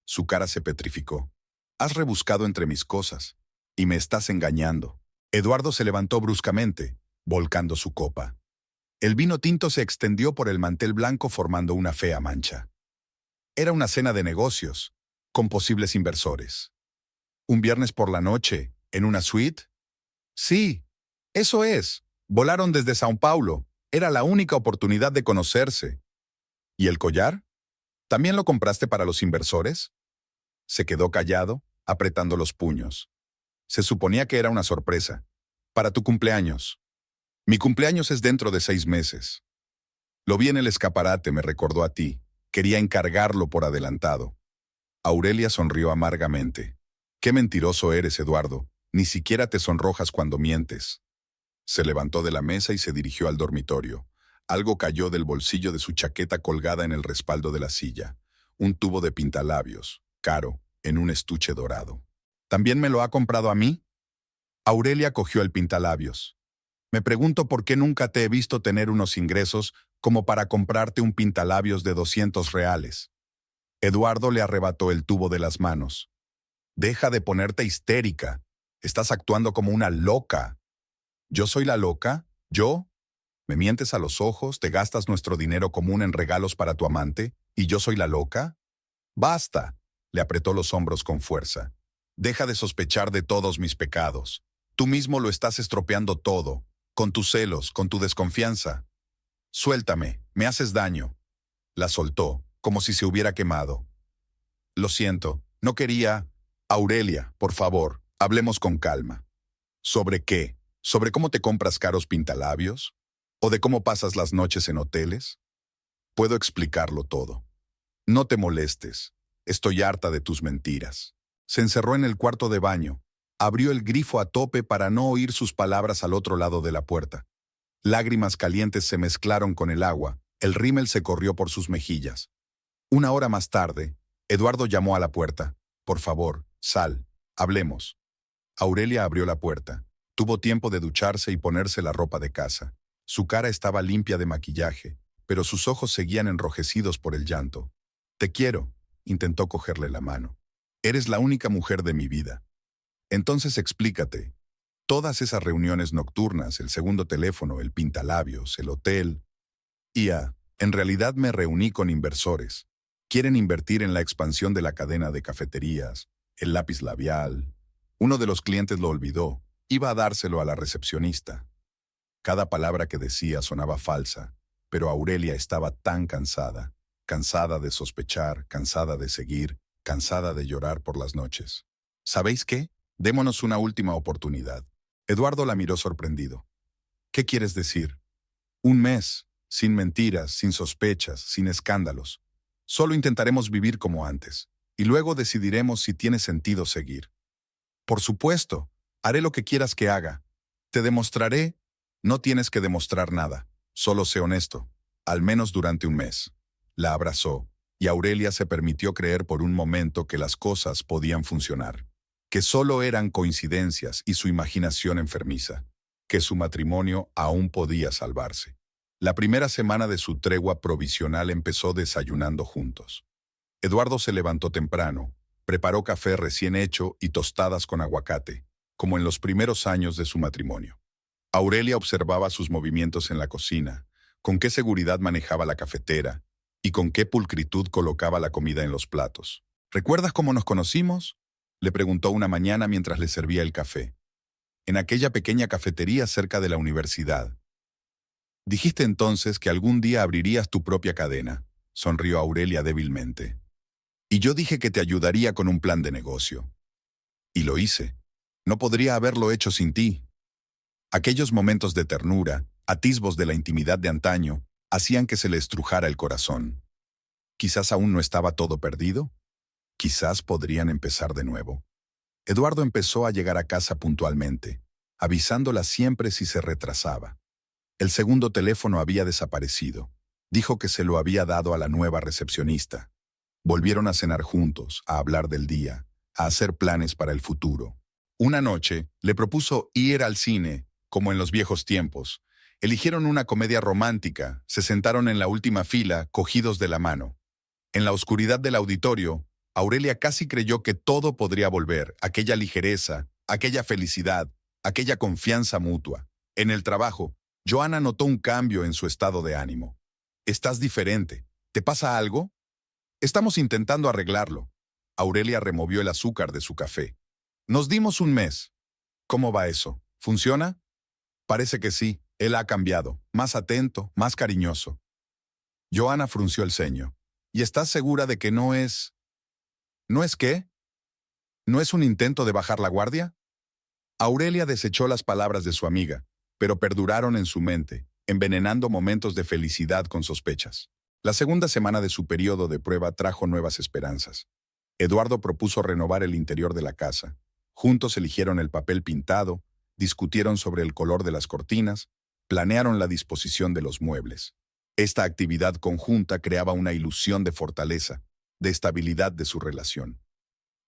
Su cara se petrificó. Has rebuscado entre mis cosas. Y me estás engañando. Eduardo se levantó bruscamente, volcando su copa. El vino tinto se extendió por el mantel blanco formando una fea mancha. Era una cena de negocios, con posibles inversores. ¿Un viernes por la noche, en una suite? Sí, eso es. Volaron desde Sao Paulo. Era la única oportunidad de conocerse. ¿Y el collar? ¿También lo compraste para los inversores? Se quedó callado, apretando los puños. Se suponía que era una sorpresa. Para tu cumpleaños. Mi cumpleaños es dentro de 6 meses. Lo vi en el escaparate, me recordó a ti. Quería encargarlo por adelantado. Aurelia sonrió amargamente. Qué mentiroso eres, Eduardo. Ni siquiera te sonrojas cuando mientes. Se levantó de la mesa y se dirigió al dormitorio. Algo cayó del bolsillo de su chaqueta colgada en el respaldo de la silla. Un tubo de pintalabios, caro, en un estuche dorado. ¿También me lo ha comprado a mí? Aurelia cogió el pintalabios. Me pregunto por qué nunca te he visto tener unos ingresos como para comprarte un pintalabios de 200 reales. Eduardo le arrebató el tubo de las manos. Deja de ponerte histérica. Estás actuando como una loca. ¿Yo soy la loca? ¿Yo? ¿Me mientes a los ojos, te gastas nuestro dinero común en regalos para tu amante, y yo soy la loca? ¡Basta! Le apretó los hombros con fuerza. Deja de sospechar de todos mis pecados. Tú mismo lo estás estropeando todo, con tus celos, con tu desconfianza. Suéltame, me haces daño. La soltó, como si se hubiera quemado. Lo siento, no quería... Aurelia, por favor, hablemos con calma. ¿Sobre qué? ¿Sobre cómo te compras caros pintalabios? ¿O de cómo pasas las noches en hoteles? Puedo explicarlo todo. No te molestes. Estoy harta de tus mentiras. Se encerró en el cuarto de baño. Abrió el grifo a tope para no oír sus palabras al otro lado de la puerta. Lágrimas calientes se mezclaron con el agua. El rímel se corrió por sus mejillas. 1 hora más tarde, Eduardo llamó a la puerta. Por favor, sal. Hablemos. Aurelia abrió la puerta. Tuvo tiempo de ducharse y ponerse la ropa de casa. Su cara estaba limpia de maquillaje, pero sus ojos seguían enrojecidos por el llanto. Te quiero, intentó cogerle la mano. Eres la única mujer de mi vida. Entonces explícate. Todas esas reuniones nocturnas, el segundo teléfono, el pintalabios, el hotel. En realidad me reuní con inversores. Quieren invertir en la expansión de la cadena de cafeterías, el lápiz labial. Uno de los clientes lo olvidó. Iba a dárselo a la recepcionista. Cada palabra que decía sonaba falsa, pero Aurelia estaba tan cansada, cansada de sospechar, cansada de seguir, cansada de llorar por las noches. ¿Sabéis qué? Démonos una última oportunidad. Eduardo la miró sorprendido. ¿Qué quieres decir? 1 mes, sin mentiras, sin sospechas, sin escándalos. Solo intentaremos vivir como antes, y luego decidiremos si tiene sentido seguir. Por supuesto, haré lo que quieras que haga. Te demostraré. No tienes que demostrar nada. Solo sé honesto. Al menos durante 1 mes. La abrazó, y Aurelia se permitió creer por un momento que las cosas podían funcionar. Que solo eran coincidencias y su imaginación enfermiza. Que su matrimonio aún podía salvarse. La primera semana de su tregua provisional empezó desayunando juntos. Eduardo se levantó temprano, preparó café recién hecho y tostadas con aguacate, como en los primeros años de su matrimonio. Aurelia observaba sus movimientos en la cocina, con qué seguridad manejaba la cafetera y con qué pulcritud colocaba la comida en los platos. ¿Recuerdas cómo nos conocimos? Le preguntó una mañana mientras le servía el café. En aquella pequeña cafetería cerca de la universidad. Dijiste entonces que algún día abrirías tu propia cadena, sonrió Aurelia débilmente. Y yo dije que te ayudaría con un plan de negocio. Y lo hice. No podría haberlo hecho sin ti. Aquellos momentos de ternura, atisbos de la intimidad de antaño, hacían que se le estrujara el corazón. Quizás aún no estaba todo perdido. Quizás podrían empezar de nuevo. Eduardo empezó a llegar a casa puntualmente, avisándola siempre si se retrasaba. El segundo teléfono había desaparecido. Dijo que se lo había dado a la nueva recepcionista. Volvieron a cenar juntos, a hablar del día, a hacer planes para el futuro. Una noche, le propuso ir al cine, como en los viejos tiempos. Eligieron una comedia romántica, se sentaron en la última fila, cogidos de la mano. En la oscuridad del auditorio, Aurelia casi creyó que todo podría volver, aquella ligereza, aquella felicidad, aquella confianza mutua. En el trabajo, Joana notó un cambio en su estado de ánimo. Estás diferente. ¿Te pasa algo? Estamos intentando arreglarlo. Aurelia removió el azúcar de su café. Nos dimos un mes. ¿Cómo va eso? ¿Funciona? Parece que sí. Él ha cambiado. Más atento, más cariñoso. Joana frunció el ceño. ¿Y estás segura de que no es... ¿No es qué? ¿No es un intento de bajar la guardia? Aurelia desechó las palabras de su amiga, pero perduraron en su mente, envenenando momentos de felicidad con sospechas. La segunda semana de su periodo de prueba trajo nuevas esperanzas. Eduardo propuso renovar el interior de la casa. Juntos eligieron el papel pintado, discutieron sobre el color de las cortinas, planearon la disposición de los muebles. Esta actividad conjunta creaba una ilusión de fortaleza, de estabilidad de su relación.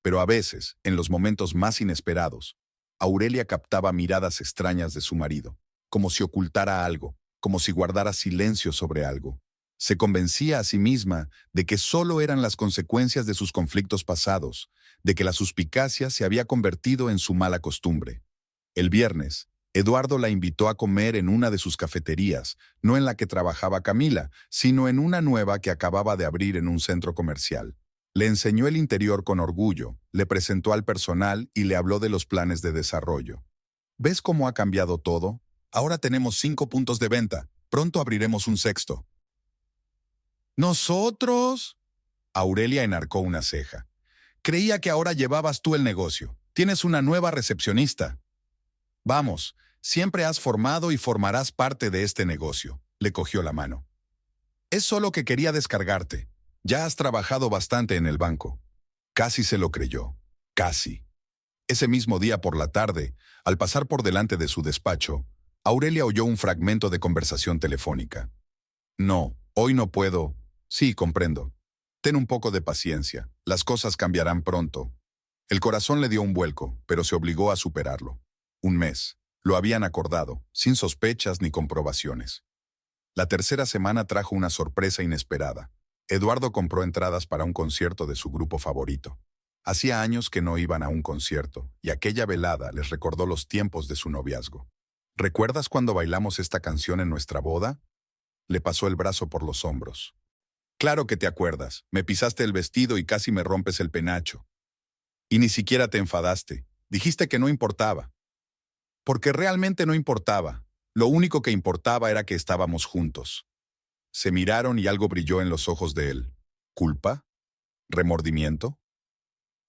Pero a veces, en los momentos más inesperados, Aurelia captaba miradas extrañas de su marido, como si ocultara algo, como si guardara silencio sobre algo. Se convencía a sí misma de que solo eran las consecuencias de sus conflictos pasados, de que la suspicacia se había convertido en su mala costumbre. El viernes, Eduardo la invitó a comer en una de sus cafeterías, no en la que trabajaba Camila, sino en una nueva que acababa de abrir en un centro comercial. Le enseñó el interior con orgullo, le presentó al personal y le habló de los planes de desarrollo. ¿Ves cómo ha cambiado todo? Ahora tenemos 5 puntos de venta, pronto abriremos un sexto. ¿Nosotros? Aurelia enarcó una ceja. Creía que ahora llevabas tú el negocio. Tienes una nueva recepcionista. Vamos, siempre has formado y formarás parte de este negocio. Le cogió la mano. Es solo que quería descargarte. Ya has trabajado bastante en el banco. Casi se lo creyó. Casi. Ese mismo día por la tarde, al pasar por delante de su despacho, Aurelia oyó un fragmento de conversación telefónica. No, hoy no puedo. Sí, comprendo. Ten un poco de paciencia. Las cosas cambiarán pronto. El corazón le dio un vuelco, pero se obligó a superarlo. Un mes. Lo habían acordado, sin sospechas ni comprobaciones. La tercera semana trajo una sorpresa inesperada. Eduardo compró entradas para un concierto de su grupo favorito. Hacía años que no iban a un concierto, y aquella velada les recordó los tiempos de su noviazgo. ¿Recuerdas cuando bailamos esta canción en nuestra boda? Le pasó el brazo por los hombros. Claro que te acuerdas, me pisaste el vestido y casi me rompes el penacho. Y ni siquiera te enfadaste, dijiste que no importaba. Porque realmente no importaba, lo único que importaba era que estábamos juntos. Se miraron y algo brilló en los ojos de él. ¿Culpa? ¿Remordimiento?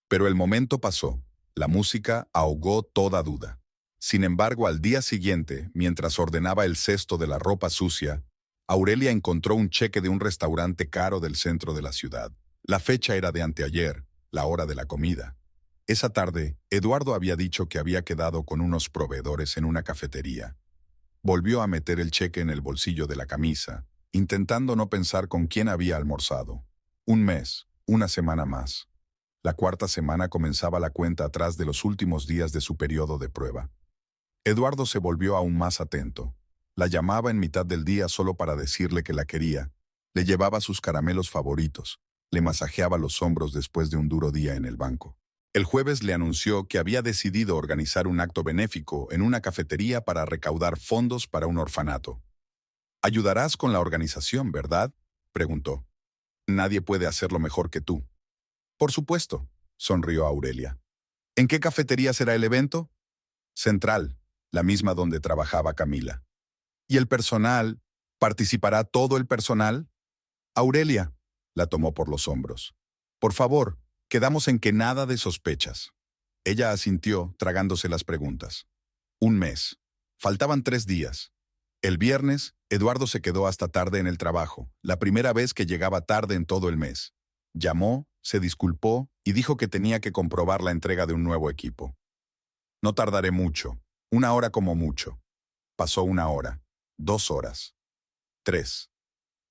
Pero el momento pasó, la música ahogó toda duda. Sin embargo, al día siguiente, mientras ordenaba el cesto de la ropa sucia, Aurelia encontró un cheque de un restaurante caro del centro de la ciudad. La fecha era de anteayer, la hora de la comida. Esa tarde, Eduardo había dicho que había quedado con unos proveedores en una cafetería. Volvió a meter el cheque en el bolsillo de la camisa, intentando no pensar con quién había almorzado. Un mes, una semana más. La cuarta semana comenzaba la cuenta atrás de los últimos días de su periodo de prueba. Eduardo se volvió aún más atento. La llamaba en mitad del día solo para decirle que la quería. Le llevaba sus caramelos favoritos. Le masajeaba los hombros después de un duro día en el banco. El jueves le anunció que había decidido organizar un acto benéfico en una cafetería para recaudar fondos para un orfanato. «Ayudarás con la organización, ¿verdad?», preguntó. «Nadie puede hacerlo mejor que tú». «Por supuesto», sonrió Aurelia. ¿En qué cafetería será el evento? Central, la misma donde trabajaba Camila. ¿Y el personal? ¿Participará todo el personal? Aurelia la tomó por los hombros. Por favor, quedamos en que nada de sospechas. Ella asintió, tragándose las preguntas. Un mes. Faltaban 3 días. El viernes, Eduardo se quedó hasta tarde en el trabajo, la primera vez que llegaba tarde en todo el mes. Llamó, se disculpó y dijo que tenía que comprobar la entrega de un nuevo equipo. No tardaré mucho, 1 hora como mucho. Pasó 1 hora, 2 horas, 3.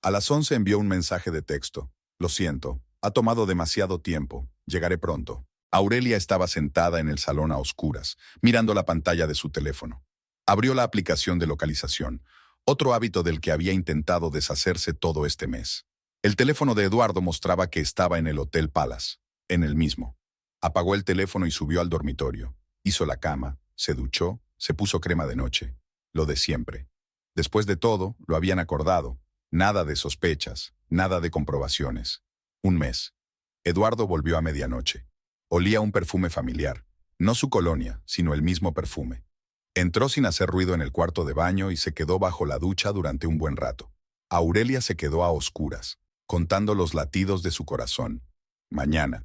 A las 11 envió un mensaje de texto. Lo siento, ha tomado demasiado tiempo, llegaré pronto. Aurelia estaba sentada en el salón a oscuras, mirando la pantalla de su teléfono. Abrió la aplicación de localización, otro hábito del que había intentado deshacerse todo este mes. El teléfono de Eduardo mostraba que estaba en el Hotel Palace, en el mismo. Apagó el teléfono y subió al dormitorio. Hizo la cama, se duchó, se puso crema de noche. Lo de siempre. Después de todo, lo habían acordado. Nada de sospechas, nada de comprobaciones. Un mes. Eduardo volvió a medianoche. Olía un perfume familiar. No su colonia, sino el mismo perfume. Entró sin hacer ruido en el cuarto de baño y se quedó bajo la ducha durante un buen rato. Aurelia se quedó a oscuras, contando los latidos de su corazón. Mañana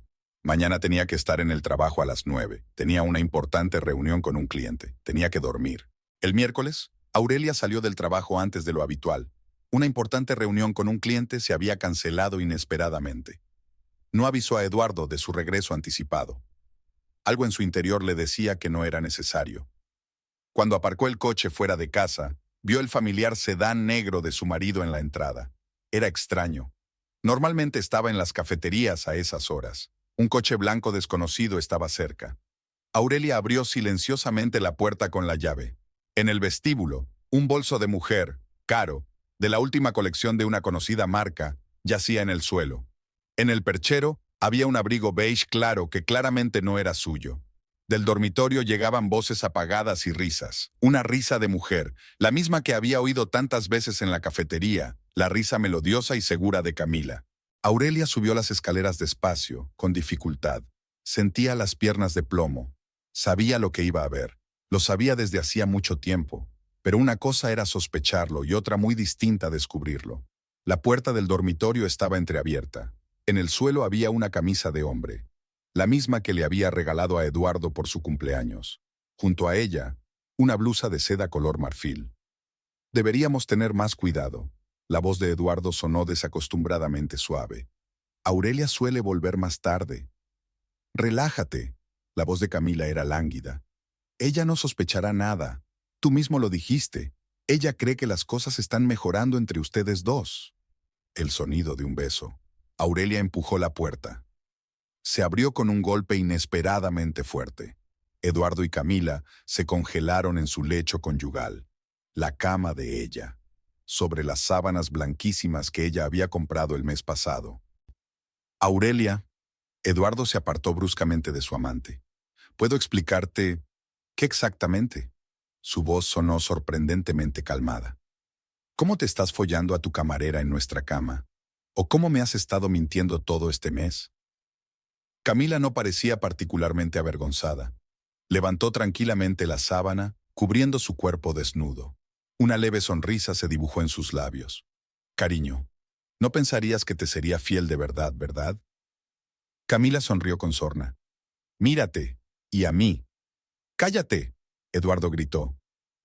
tenía que estar en el trabajo a las 9. Tenía una importante reunión con un cliente. Tenía que dormir. El miércoles, Aurelia salió del trabajo antes de lo habitual. Una importante reunión con un cliente se había cancelado inesperadamente. No avisó a Eduardo de su regreso anticipado. Algo en su interior le decía que no era necesario. Cuando aparcó el coche fuera de casa, vio el familiar sedán negro de su marido en la entrada. Era extraño. Normalmente estaba en las cafeterías a esas horas. Un coche blanco desconocido estaba cerca. Aurelia abrió silenciosamente la puerta con la llave. En el vestíbulo, un bolso de mujer, caro, de la última colección de una conocida marca, yacía en el suelo. En el perchero había un abrigo beige claro que claramente no era suyo. Del dormitorio llegaban voces apagadas y risas. Una risa de mujer, la misma que había oído tantas veces en la cafetería, la risa melodiosa y segura de Camila. Aurelia subió las escaleras despacio, con dificultad. Sentía las piernas de plomo. Sabía lo que iba a ver. Lo sabía desde hacía mucho tiempo. Pero una cosa era sospecharlo y otra muy distinta descubrirlo. La puerta del dormitorio estaba entreabierta. En el suelo había una camisa de hombre, la misma que le había regalado a Eduardo por su cumpleaños. Junto a ella, una blusa de seda color marfil. Deberíamos tener más cuidado. La voz de Eduardo sonó desacostumbradamente suave. Aurelia suele volver más tarde. Relájate. La voz de Camila era lánguida. Ella no sospechará nada. Tú mismo lo dijiste. Ella cree que las cosas están mejorando entre ustedes dos. El sonido de un beso. Aurelia empujó la puerta. Se abrió con un golpe inesperadamente fuerte. Eduardo y Camila se congelaron en su lecho conyugal, la cama de ella, sobre las sábanas blanquísimas que ella había comprado el mes pasado. Aurelia, Eduardo se apartó bruscamente de su amante. ¿Puedo explicarte qué exactamente? Su voz sonó sorprendentemente calmada. ¿Cómo te estás follando a tu camarera en nuestra cama? ¿O cómo me has estado mintiendo todo este mes? Camila no parecía particularmente avergonzada. Levantó tranquilamente la sábana, cubriendo su cuerpo desnudo. Una leve sonrisa se dibujó en sus labios. Cariño, no pensarías que te sería fiel de verdad, ¿verdad? Camila sonrió con sorna. Mírate, y a mí. ¡Cállate!, Eduardo gritó.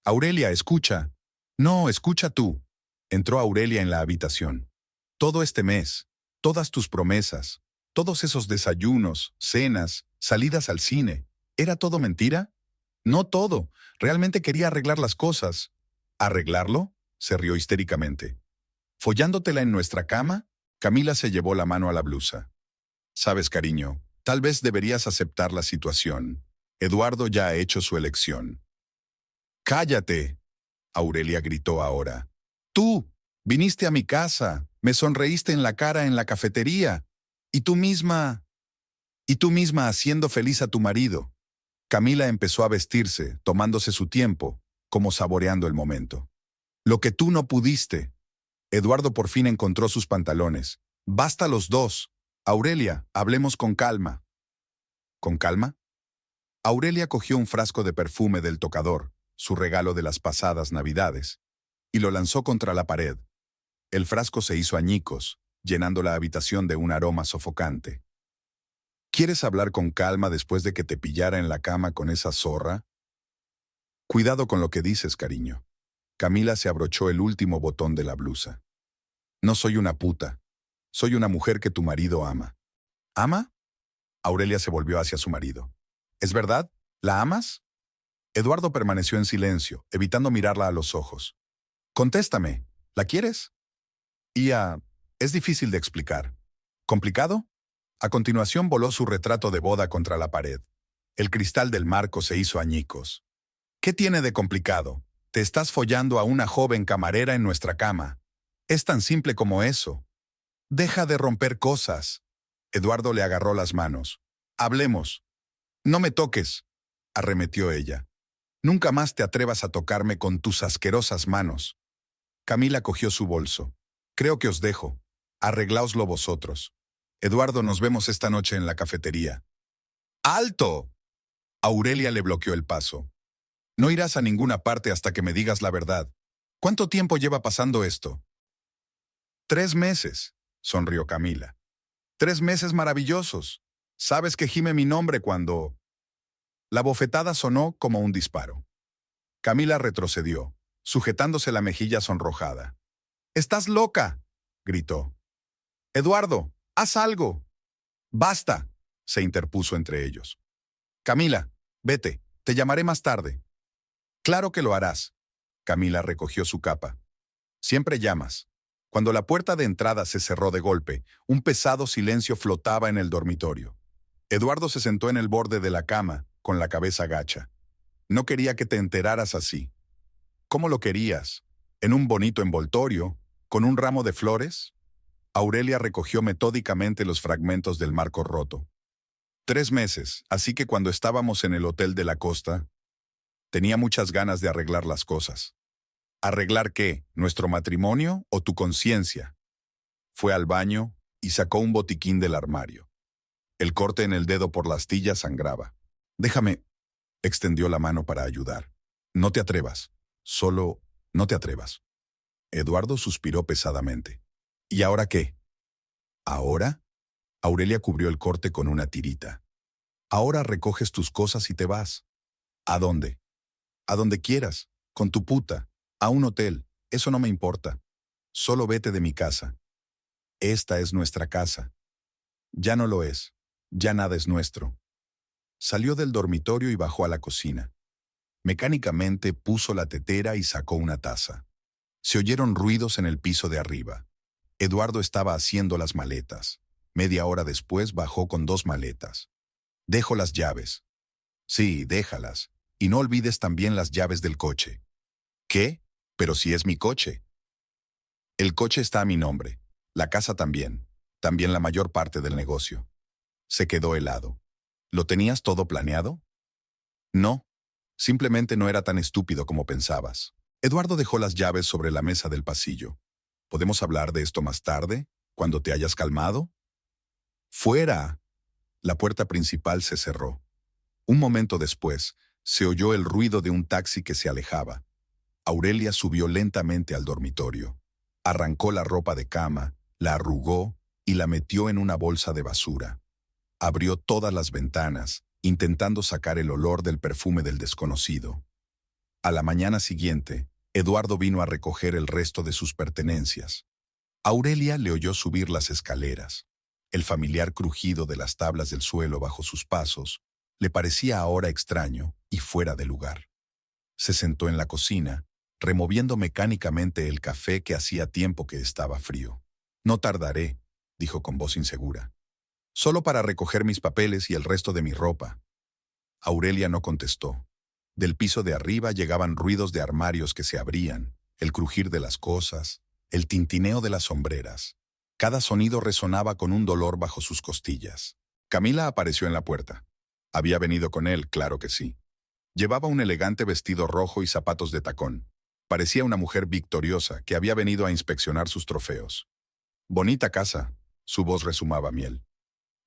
Aurelia, escucha. No, escucha tú. Entró Aurelia en la habitación. Todo este mes, todas tus promesas, todos esos desayunos, cenas, salidas al cine, ¿era todo mentira? No todo. Realmente quería arreglar las cosas. ¿Arreglarlo?, se rió histéricamente. ¿Follándotela en nuestra cama? Camila se llevó la mano a la blusa. Sabes, cariño, tal vez deberías aceptar la situación. Eduardo ya ha hecho su elección. ¡Cállate!, Aurelia gritó ahora. Tú viniste a mi casa, me sonreíste en la cara en la cafetería, y tú misma haciendo feliz a tu marido. Camila empezó a vestirse, tomándose su tiempo, como saboreando el momento. Lo que tú no pudiste. Eduardo por fin encontró sus pantalones. Basta los dos. Aurelia, hablemos con calma. ¿Con calma? Aurelia cogió un frasco de perfume del tocador, su regalo de las pasadas Navidades, y lo lanzó contra la pared. El frasco se hizo añicos, llenando la habitación de un aroma sofocante. ¿Quieres hablar con calma después de que te pillara en la cama con esa zorra? Cuidado con lo que dices, cariño. Camila se abrochó el último botón de la blusa. No soy una puta. Soy una mujer que tu marido ama. ¿Ama? Aurelia se volvió hacia su marido. ¿Es verdad? ¿La amas? Eduardo permaneció en silencio, evitando mirarla a los ojos. Contéstame, ¿la quieres? Es difícil de explicar. ¿Complicado? A continuación voló su retrato de boda contra la pared. El cristal del marco se hizo añicos. ¿Qué tiene de complicado? Te estás follando a una joven camarera en nuestra cama. Es tan simple como eso. Deja de romper cosas. Eduardo le agarró las manos. Hablemos. No me toques, arremetió ella. Nunca más te atrevas a tocarme con tus asquerosas manos. Camila cogió su bolso. Creo que os dejo. Arreglaoslo vosotros. Eduardo, nos vemos esta noche en la cafetería. ¡Alto! Aurelia le bloqueó el paso. No irás a ninguna parte hasta que me digas la verdad. ¿Cuánto tiempo lleva pasando esto? 3 meses, sonrió Camila. 3 meses maravillosos. Sabes que gime mi nombre cuando... La bofetada sonó como un disparo. Camila retrocedió, sujetándose la mejilla sonrojada. ¡Estás loca!, gritó. Eduardo, haz algo. Basta, se interpuso entre ellos. Camila, vete, te llamaré más tarde. Claro que lo harás. Camila recogió su capa. Siempre llamas. Cuando la puerta de entrada se cerró de golpe, un pesado silencio flotaba en el dormitorio. Eduardo se sentó en el borde de la cama, con la cabeza gacha. No quería que te enteraras así. ¿Cómo lo querías? ¿En un bonito envoltorio? ¿Con un ramo de flores? Aurelia recogió metódicamente los fragmentos del marco roto. 3 meses, así que cuando estábamos en el hotel de la costa, tenía muchas ganas de arreglar las cosas. ¿Arreglar qué? ¿Nuestro matrimonio o tu conciencia? Fue al baño y sacó un botiquín del armario. El corte en el dedo por la astilla sangraba. Déjame. Extendió la mano para ayudar. No te atrevas. Solo no te atrevas. Eduardo suspiró pesadamente. ¿Y ahora qué? ¿Ahora? Aurelia cubrió el corte con una tirita. Ahora recoges tus cosas y te vas. ¿A dónde? A donde quieras, con tu puta, a un hotel, eso no me importa. Solo vete de mi casa. Esta es nuestra casa. Ya no lo es. Ya nada es nuestro. Salió del dormitorio y bajó a la cocina. Mecánicamente puso la tetera y sacó una taza. Se oyeron ruidos en el piso de arriba. Eduardo estaba haciendo las maletas. Media hora después bajó con 2 maletas. Dejo las llaves. Sí, déjalas. Y no olvides también las llaves del coche. ¿Qué? Pero si es mi coche. El coche está a mi nombre. La casa también. También la mayor parte del negocio. Se quedó helado. ¿Lo tenías todo planeado? No. Simplemente no era tan estúpido como pensabas. Eduardo dejó las llaves sobre la mesa del pasillo. ¿Podemos hablar de esto más tarde, cuando te hayas calmado? ¡Fuera! La puerta principal se cerró. Un momento después, se oyó el ruido de un taxi que se alejaba. Aurelia subió lentamente al dormitorio. Arrancó la ropa de cama, la arrugó y la metió en una bolsa de basura. Abrió todas las ventanas, intentando sacar el olor del perfume del desconocido. A la mañana siguiente, Eduardo vino a recoger el resto de sus pertenencias. Aurelia le oyó subir las escaleras. El familiar crujido de las tablas del suelo bajo sus pasos le parecía ahora extraño y fuera de lugar. Se sentó en la cocina, removiendo mecánicamente el café que hacía tiempo que estaba frío. No tardaré, dijo con voz insegura. Solo para recoger mis papeles y el resto de mi ropa. Aurelia no contestó. Del piso de arriba llegaban ruidos de armarios que se abrían, el crujir de las cosas, el tintineo de las sombreras. Cada sonido resonaba con un dolor bajo sus costillas. Camila apareció en la puerta. Había venido con él, claro que sí. Llevaba un elegante vestido rojo y zapatos de tacón. Parecía una mujer victoriosa que había venido a inspeccionar sus trofeos. Bonita casa, su voz rezumaba miel.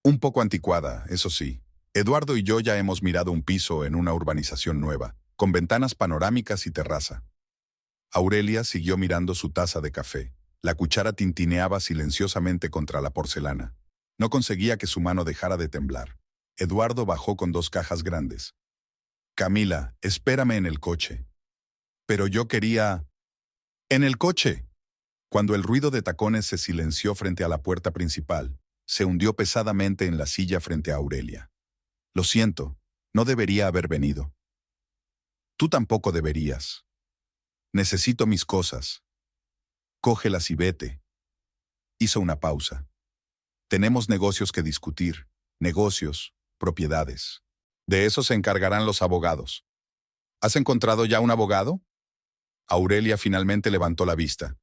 Un poco anticuada, eso sí. Eduardo y yo ya hemos mirado un piso en una urbanización nueva, con ventanas panorámicas y terraza. Aurelia siguió mirando su taza de café. La cuchara tintineaba silenciosamente contra la porcelana. No conseguía que su mano dejara de temblar. Eduardo bajó con 2 cajas grandes. Camila, espérame en el coche. Pero yo quería... ¡En el coche! Cuando el ruido de tacones se silenció frente a la puerta principal, se hundió pesadamente en la silla frente a Aurelia. Lo siento, no debería haber venido. Tú tampoco deberías. Necesito mis cosas. Cógelas y vete. Hizo una pausa. Tenemos negocios que discutir. Negocios, propiedades. De eso se encargarán los abogados. ¿Has encontrado ya un abogado? Aurelia finalmente levantó la vista.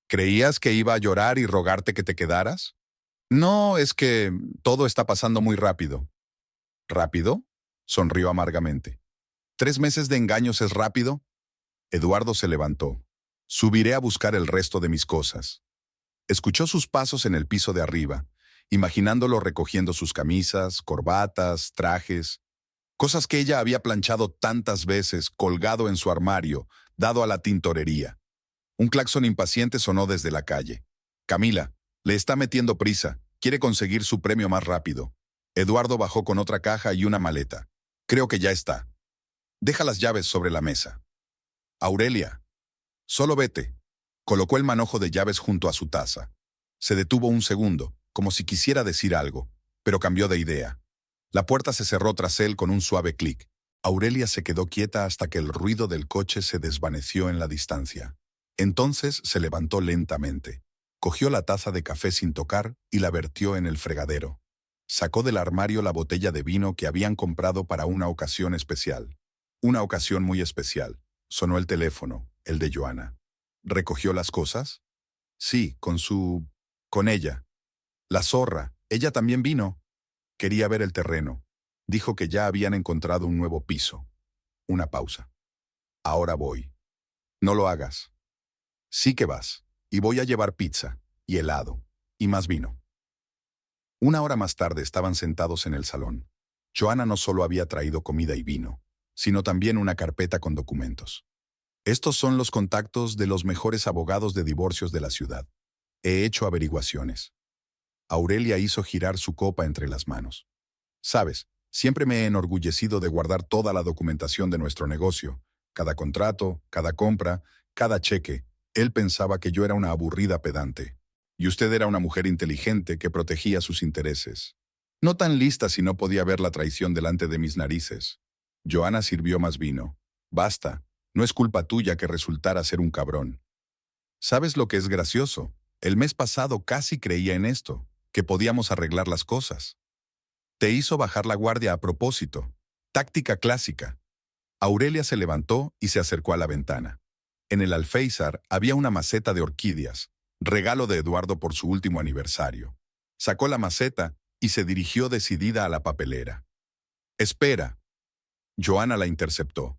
¿Creías que iba a llorar y rogarte que te quedaras? No, es que todo está pasando muy rápido. ¿Rápido? Sonrió amargamente. ¿3 meses de engaños es rápido? Eduardo se levantó. Subiré a buscar el resto de mis cosas. Escuchó sus pasos en el piso de arriba, imaginándolo recogiendo sus camisas, corbatas, trajes, cosas que ella había planchado tantas veces, colgado en su armario, dado a la tintorería. Un claxon impaciente sonó desde la calle. Camila, le está metiendo prisa, quiere conseguir su premio más rápido. Eduardo bajó con otra caja y una maleta. Creo que ya está. Deja las llaves sobre la mesa. Aurelia, solo vete. Colocó el manojo de llaves junto a su taza. Se detuvo un segundo, como si quisiera decir algo, pero cambió de idea. La puerta se cerró tras él con un suave clic. Aurelia se quedó quieta hasta que el ruido del coche se desvaneció en la distancia. Entonces se levantó lentamente. Cogió la taza de café sin tocar y la vertió en el fregadero. Sacó del armario la botella de vino que habían comprado para una ocasión especial. Una ocasión muy especial. Sonó el teléfono, el de Joana. ¿Recogió las cosas? Sí, con ella. La zorra, ella también vino. Quería ver el terreno. Dijo que ya habían encontrado un nuevo piso. Una pausa. Ahora voy. No lo hagas. Sí que vas. Y voy a llevar pizza, y helado, y más vino. 1 hora más tarde estaban sentados en el salón. Joana no solo había traído comida y vino, sino también una carpeta con documentos. Estos son los contactos de los mejores abogados de divorcios de la ciudad. He hecho averiguaciones. Aurelia hizo girar su copa entre las manos. Sabes, siempre me he enorgullecido de guardar toda la documentación de nuestro negocio. Cada contrato, cada compra, cada cheque. Él pensaba que yo era una aburrida pedante. Y usted era una mujer inteligente que protegía sus intereses. No tan lista si no podía ver la traición delante de mis narices. Joana sirvió más vino. Basta. No es culpa tuya que resultara ser un cabrón. ¿Sabes lo que es gracioso? El mes pasado casi creía en esto, que podíamos arreglar las cosas. Te hizo bajar la guardia a propósito. Táctica clásica. Aurelia se levantó y se acercó a la ventana. En el alféizar había una maceta de orquídeas, regalo de Eduardo por su último aniversario. Sacó la maceta y se dirigió decidida a la papelera. Espera. Joana la interceptó.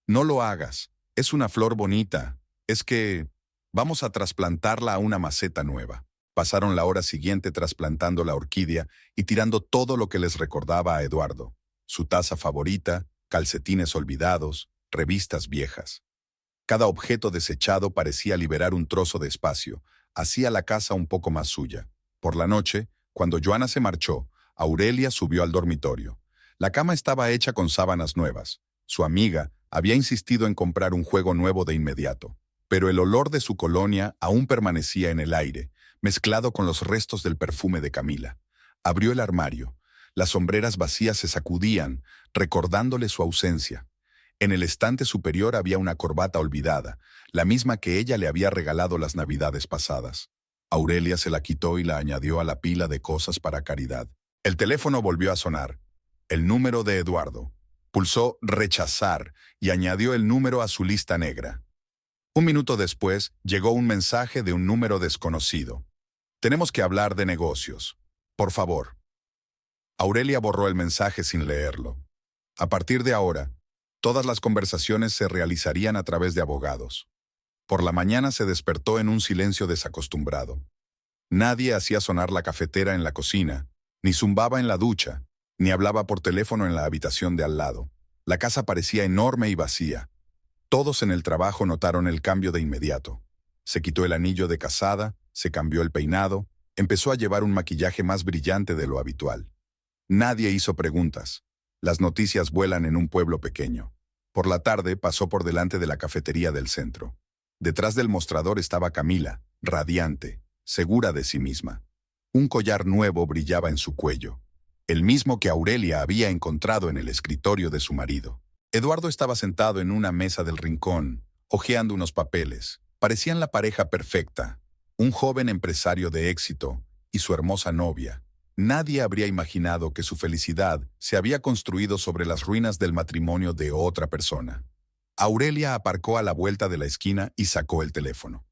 No lo hagas. Es una flor bonita. Es que vamos a trasplantarla a una maceta nueva. Pasaron la hora siguiente trasplantando la orquídea y tirando todo lo que les recordaba a Eduardo. Su taza favorita, calcetines olvidados, revistas viejas. Cada objeto desechado parecía liberar un trozo de espacio. Hacía la casa un poco más suya. Por la noche, cuando Joana se marchó, Aurelia subió al dormitorio. La cama estaba hecha con sábanas nuevas. Su amiga había insistido en comprar un juego nuevo de inmediato, pero el olor de su colonia aún permanecía en el aire, mezclado con los restos del perfume de Camila. Abrió el armario. Las sombreras vacías se sacudían, recordándole su ausencia. En el estante superior había una corbata olvidada, la misma que ella le había regalado las navidades pasadas. Aurelia se la quitó y la añadió a la pila de cosas para caridad. El teléfono volvió a sonar. El número de Eduardo. Pulsó rechazar y añadió el número a su lista negra. 1 minuto después, llegó un mensaje de un número desconocido. Tenemos que hablar de negocios. Por favor. Aurelia borró el mensaje sin leerlo. A partir de ahora, todas las conversaciones se realizarían a través de abogados. Por la mañana se despertó en un silencio desacostumbrado. Nadie hacía sonar la cafetera en la cocina, ni zumbaba en la ducha, Ni hablaba por teléfono en la habitación de al lado. La casa parecía enorme y vacía. Todos en el trabajo notaron el cambio de inmediato. Se quitó el anillo de casada, se cambió el peinado, empezó a llevar un maquillaje más brillante de lo habitual. Nadie hizo preguntas. Las noticias vuelan en un pueblo pequeño. Por la tarde pasó por delante de la cafetería del centro. Detrás del mostrador estaba Camila, radiante, segura de sí misma. Un collar nuevo brillaba en su cuello, el mismo que Aurelia había encontrado en el escritorio de su marido. Eduardo estaba sentado en una mesa del rincón, hojeando unos papeles. Parecían la pareja perfecta, un joven empresario de éxito y su hermosa novia. Nadie habría imaginado que su felicidad se había construido sobre las ruinas del matrimonio de otra persona. Aurelia aparcó a la vuelta de la esquina y sacó el teléfono.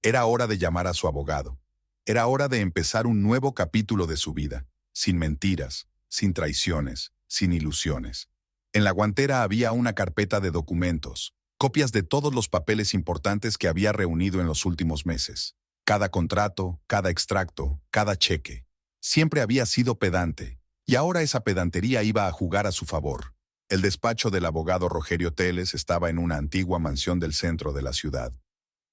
Era hora de llamar a su abogado. Era hora de empezar un nuevo capítulo de su vida, sin mentiras, sin traiciones, sin ilusiones. En la guantera había una carpeta de documentos, copias de todos los papeles importantes que había reunido en los últimos meses. Cada contrato, cada extracto, cada cheque. Siempre había sido pedante, y ahora esa pedantería iba a jugar a su favor. El despacho del abogado Rogerio Teles estaba en una antigua mansión del centro de la ciudad.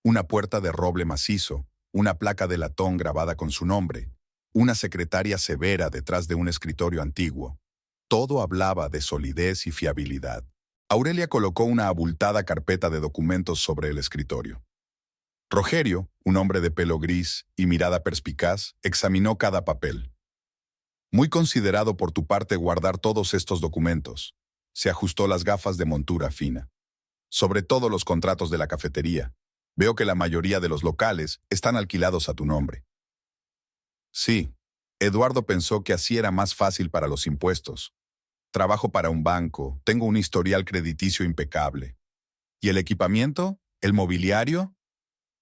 Una puerta de roble macizo, una placa de latón grabada con su nombre, una secretaria severa detrás de un escritorio antiguo. Todo hablaba de solidez y fiabilidad. Aurelia colocó una abultada carpeta de documentos sobre el escritorio. Rogerio, un hombre de pelo gris y mirada perspicaz, examinó cada papel. Muy considerado por tu parte guardar todos estos documentos. Se ajustó las gafas de montura fina. Sobre todo los contratos de la cafetería. Veo que la mayoría de los locales están alquilados a tu nombre. Sí, Eduardo pensó que así era más fácil para los impuestos. Trabajo para un banco, tengo un historial crediticio impecable. ¿Y el equipamiento? ¿El mobiliario?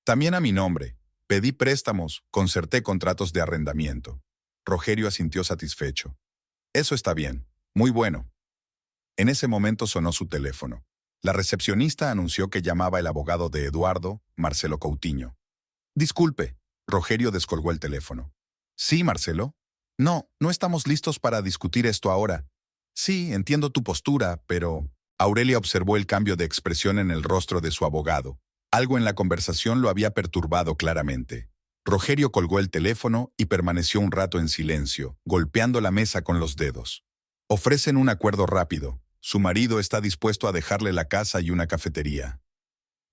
También a mi nombre. Pedí préstamos, concerté contratos de arrendamiento. Rogerio asintió satisfecho. Eso está bien. Muy bueno. En ese momento sonó su teléfono. La recepcionista anunció que llamaba el abogado de Eduardo, Marcelo Coutinho. Disculpe. Rogerio descolgó el teléfono. ¿Sí, Marcelo? No, no estamos listos para discutir esto ahora. Sí, entiendo tu postura, pero... Aurelia observó el cambio de expresión en el rostro de su abogado. Algo en la conversación lo había perturbado claramente. Rogerio colgó el teléfono y permaneció un rato en silencio, golpeando la mesa con los dedos. Ofrecen un acuerdo rápido. Su marido está dispuesto a dejarle la casa y una cafetería.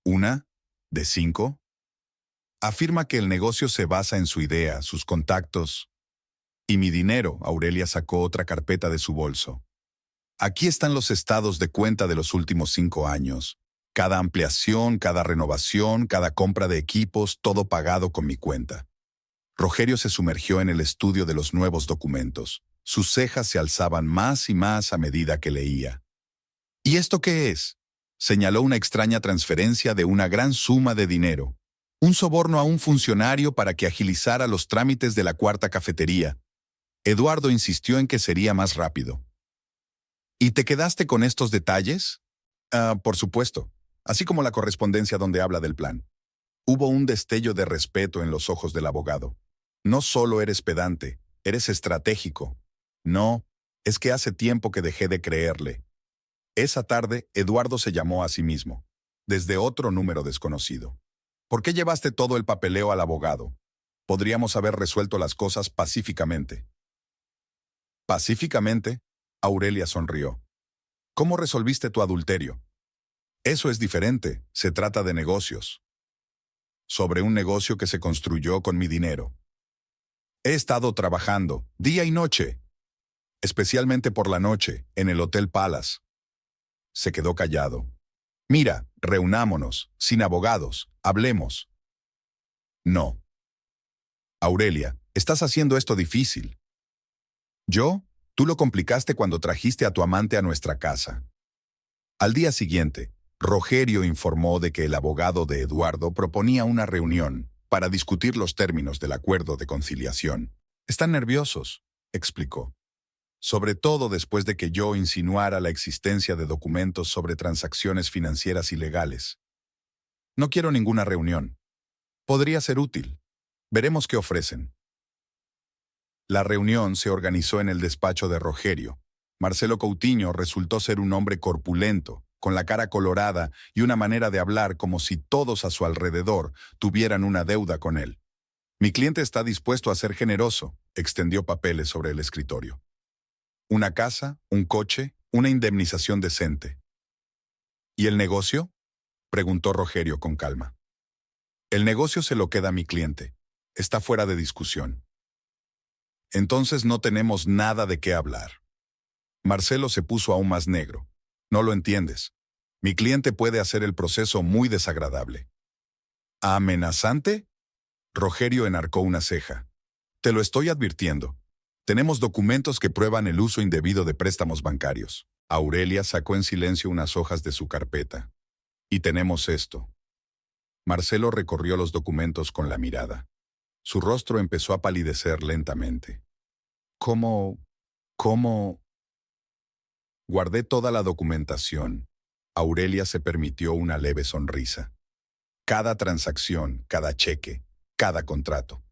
¿Una? ¿De 5? Afirma que el negocio se basa en su idea, sus contactos. Y mi dinero, Aurelia sacó otra carpeta de su bolso. Aquí están los estados de cuenta de los últimos 5 años. Cada ampliación, cada renovación, cada compra de equipos, todo pagado con mi cuenta. Rogerio se sumergió en el estudio de los nuevos documentos. Sus cejas se alzaban más y más a medida que leía. ¿Y esto qué es? Señaló una extraña transferencia de una gran suma de dinero. Un soborno a un funcionario para que agilizara los trámites de la cuarta cafetería. Eduardo insistió en que sería más rápido. ¿Y te quedaste con estos detalles? Por supuesto, así como la correspondencia donde habla del plan. Hubo un destello de respeto en los ojos del abogado. No solo eres pedante, eres estratégico. No, es que hace tiempo que dejé de creerle. Esa tarde, Eduardo se llamó a sí mismo, desde otro número desconocido. ¿Por qué llevaste todo el papeleo al abogado? Podríamos haber resuelto las cosas pacíficamente. ¿Pacíficamente? Aurelia sonrió. ¿Cómo resolviste tu adulterio? Eso es diferente, se trata de negocios. Sobre un negocio que se construyó con mi dinero. He estado trabajando, día y noche. Especialmente por la noche, en el Hotel Palace. Se quedó callado. Mira, reunámonos, sin abogados, hablemos. No. Aurelia, estás haciendo esto difícil. ¿Yo? Tú lo complicaste cuando trajiste a tu amante a nuestra casa. Al día siguiente, Rogerio informó de que el abogado de Eduardo proponía una reunión para discutir los términos del acuerdo de conciliación. Están nerviosos, explicó. Sobre todo después de que yo insinuara la existencia de documentos sobre transacciones financieras ilegales. No quiero ninguna reunión. Podría ser útil. Veremos qué ofrecen. La reunión se organizó en el despacho de Rogerio, Marcelo Coutinho resultó ser un hombre corpulento, con la cara colorada y una manera de hablar como si todos a su alrededor tuvieran una deuda con él. Mi cliente está dispuesto a ser generoso, extendió papeles sobre el escritorio. Una casa, un coche, una indemnización decente. ¿Y el negocio?, preguntó Rogerio con calma. El negocio se lo queda a mi cliente. Está fuera de discusión. Entonces no tenemos nada de qué hablar. Marcelo se puso aún más negro. No lo entiendes. Mi cliente puede hacer el proceso muy desagradable. ¿Amenazante? Rogerio enarcó una ceja. Te lo estoy advirtiendo. Tenemos documentos que prueban el uso indebido de préstamos bancarios. Aurelia sacó en silencio unas hojas de su carpeta. Y tenemos esto. Marcelo recorrió los documentos con la mirada. Su rostro empezó a palidecer lentamente. ¿Cómo? Guardé toda la documentación. Aurelia se permitió una leve sonrisa. Cada transacción, cada cheque, cada contrato.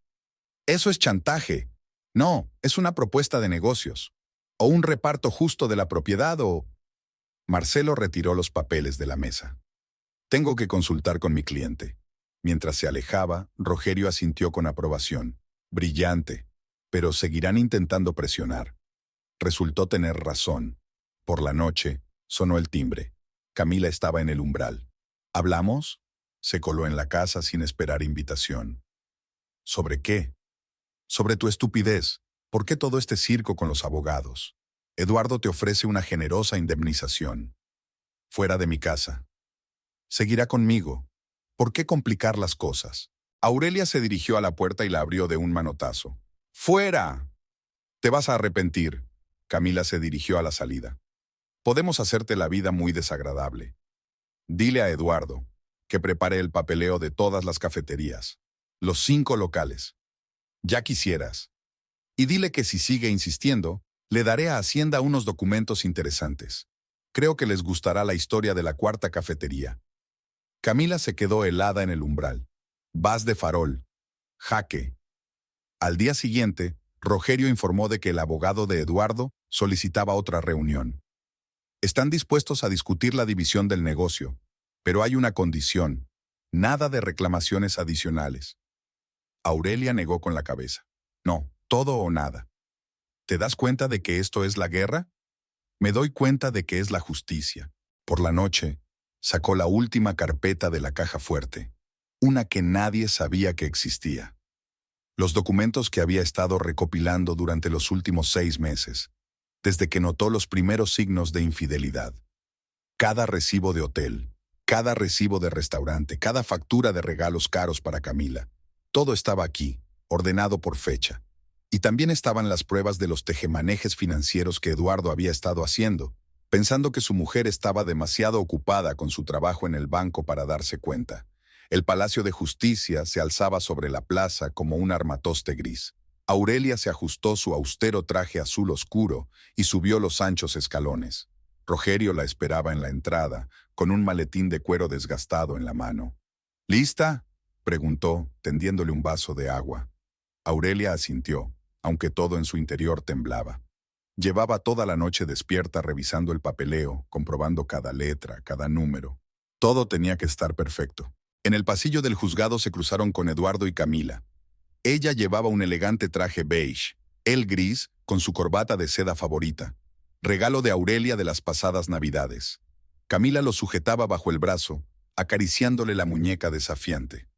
Eso es chantaje. No, es una propuesta de negocios. O un reparto justo de la propiedad o... Marcelo retiró los papeles de la mesa. Tengo que consultar con mi cliente. Mientras se alejaba, Rogerio asintió con aprobación. Brillante. Pero seguirán intentando presionar. Resultó tener razón. Por la noche, sonó el timbre. Camila estaba en el umbral. ¿Hablamos? Se coló en la casa sin esperar invitación. ¿Sobre qué? Sobre tu estupidez. ¿Por qué todo este circo con los abogados? Eduardo te ofrece una generosa indemnización. Fuera de mi casa. Seguirá conmigo. ¿Por qué complicar las cosas? Aurelia se dirigió a la puerta y la abrió de un manotazo. ¡Fuera! Te vas a arrepentir. Camila se dirigió a la salida. Podemos hacerte la vida muy desagradable. Dile a Eduardo que prepare el papeleo de todas las cafeterías, los 5 locales. Ya quisieras. Y dile que si sigue insistiendo, le daré a Hacienda unos documentos interesantes. Creo que les gustará la historia de la 4ª cafetería. Camila se quedó helada en el umbral. Vas de farol. Jaque. Al día siguiente, Rogerio informó de que el abogado de Eduardo solicitaba otra reunión. Están dispuestos a discutir la división del negocio, pero hay una condición. Nada de reclamaciones adicionales. Aurelia negó con la cabeza. No, todo o nada. ¿Te das cuenta de que esto es la guerra? Me doy cuenta de que es la justicia. Por la noche, sacó la última carpeta de la caja fuerte, una que nadie sabía que existía. Los documentos que había estado recopilando durante los últimos 6 meses, desde que notó los primeros signos de infidelidad. Cada recibo de hotel, cada recibo de restaurante, cada factura de regalos caros para Camila. Todo estaba aquí, ordenado por fecha. Y también estaban las pruebas de los tejemanejes financieros que Eduardo había estado haciendo, pensando que su mujer estaba demasiado ocupada con su trabajo en el banco para darse cuenta. El Palacio de Justicia se alzaba sobre la plaza como un armatoste gris. Aurelia se ajustó su austero traje azul oscuro y subió los anchos escalones. Rogerio la esperaba en la entrada, con un maletín de cuero desgastado en la mano. ¿Lista?, preguntó, tendiéndole un vaso de agua. Aurelia asintió, aunque todo en su interior temblaba. Llevaba toda la noche despierta revisando el papeleo, comprobando cada letra, cada número. Todo tenía que estar perfecto. En el pasillo del juzgado se cruzaron con Eduardo y Camila. Ella llevaba un elegante traje beige, él gris, con su corbata de seda favorita, regalo de Aurelia de las pasadas Navidades. Camila lo sujetaba bajo el brazo, acariciándole la muñeca desafiante.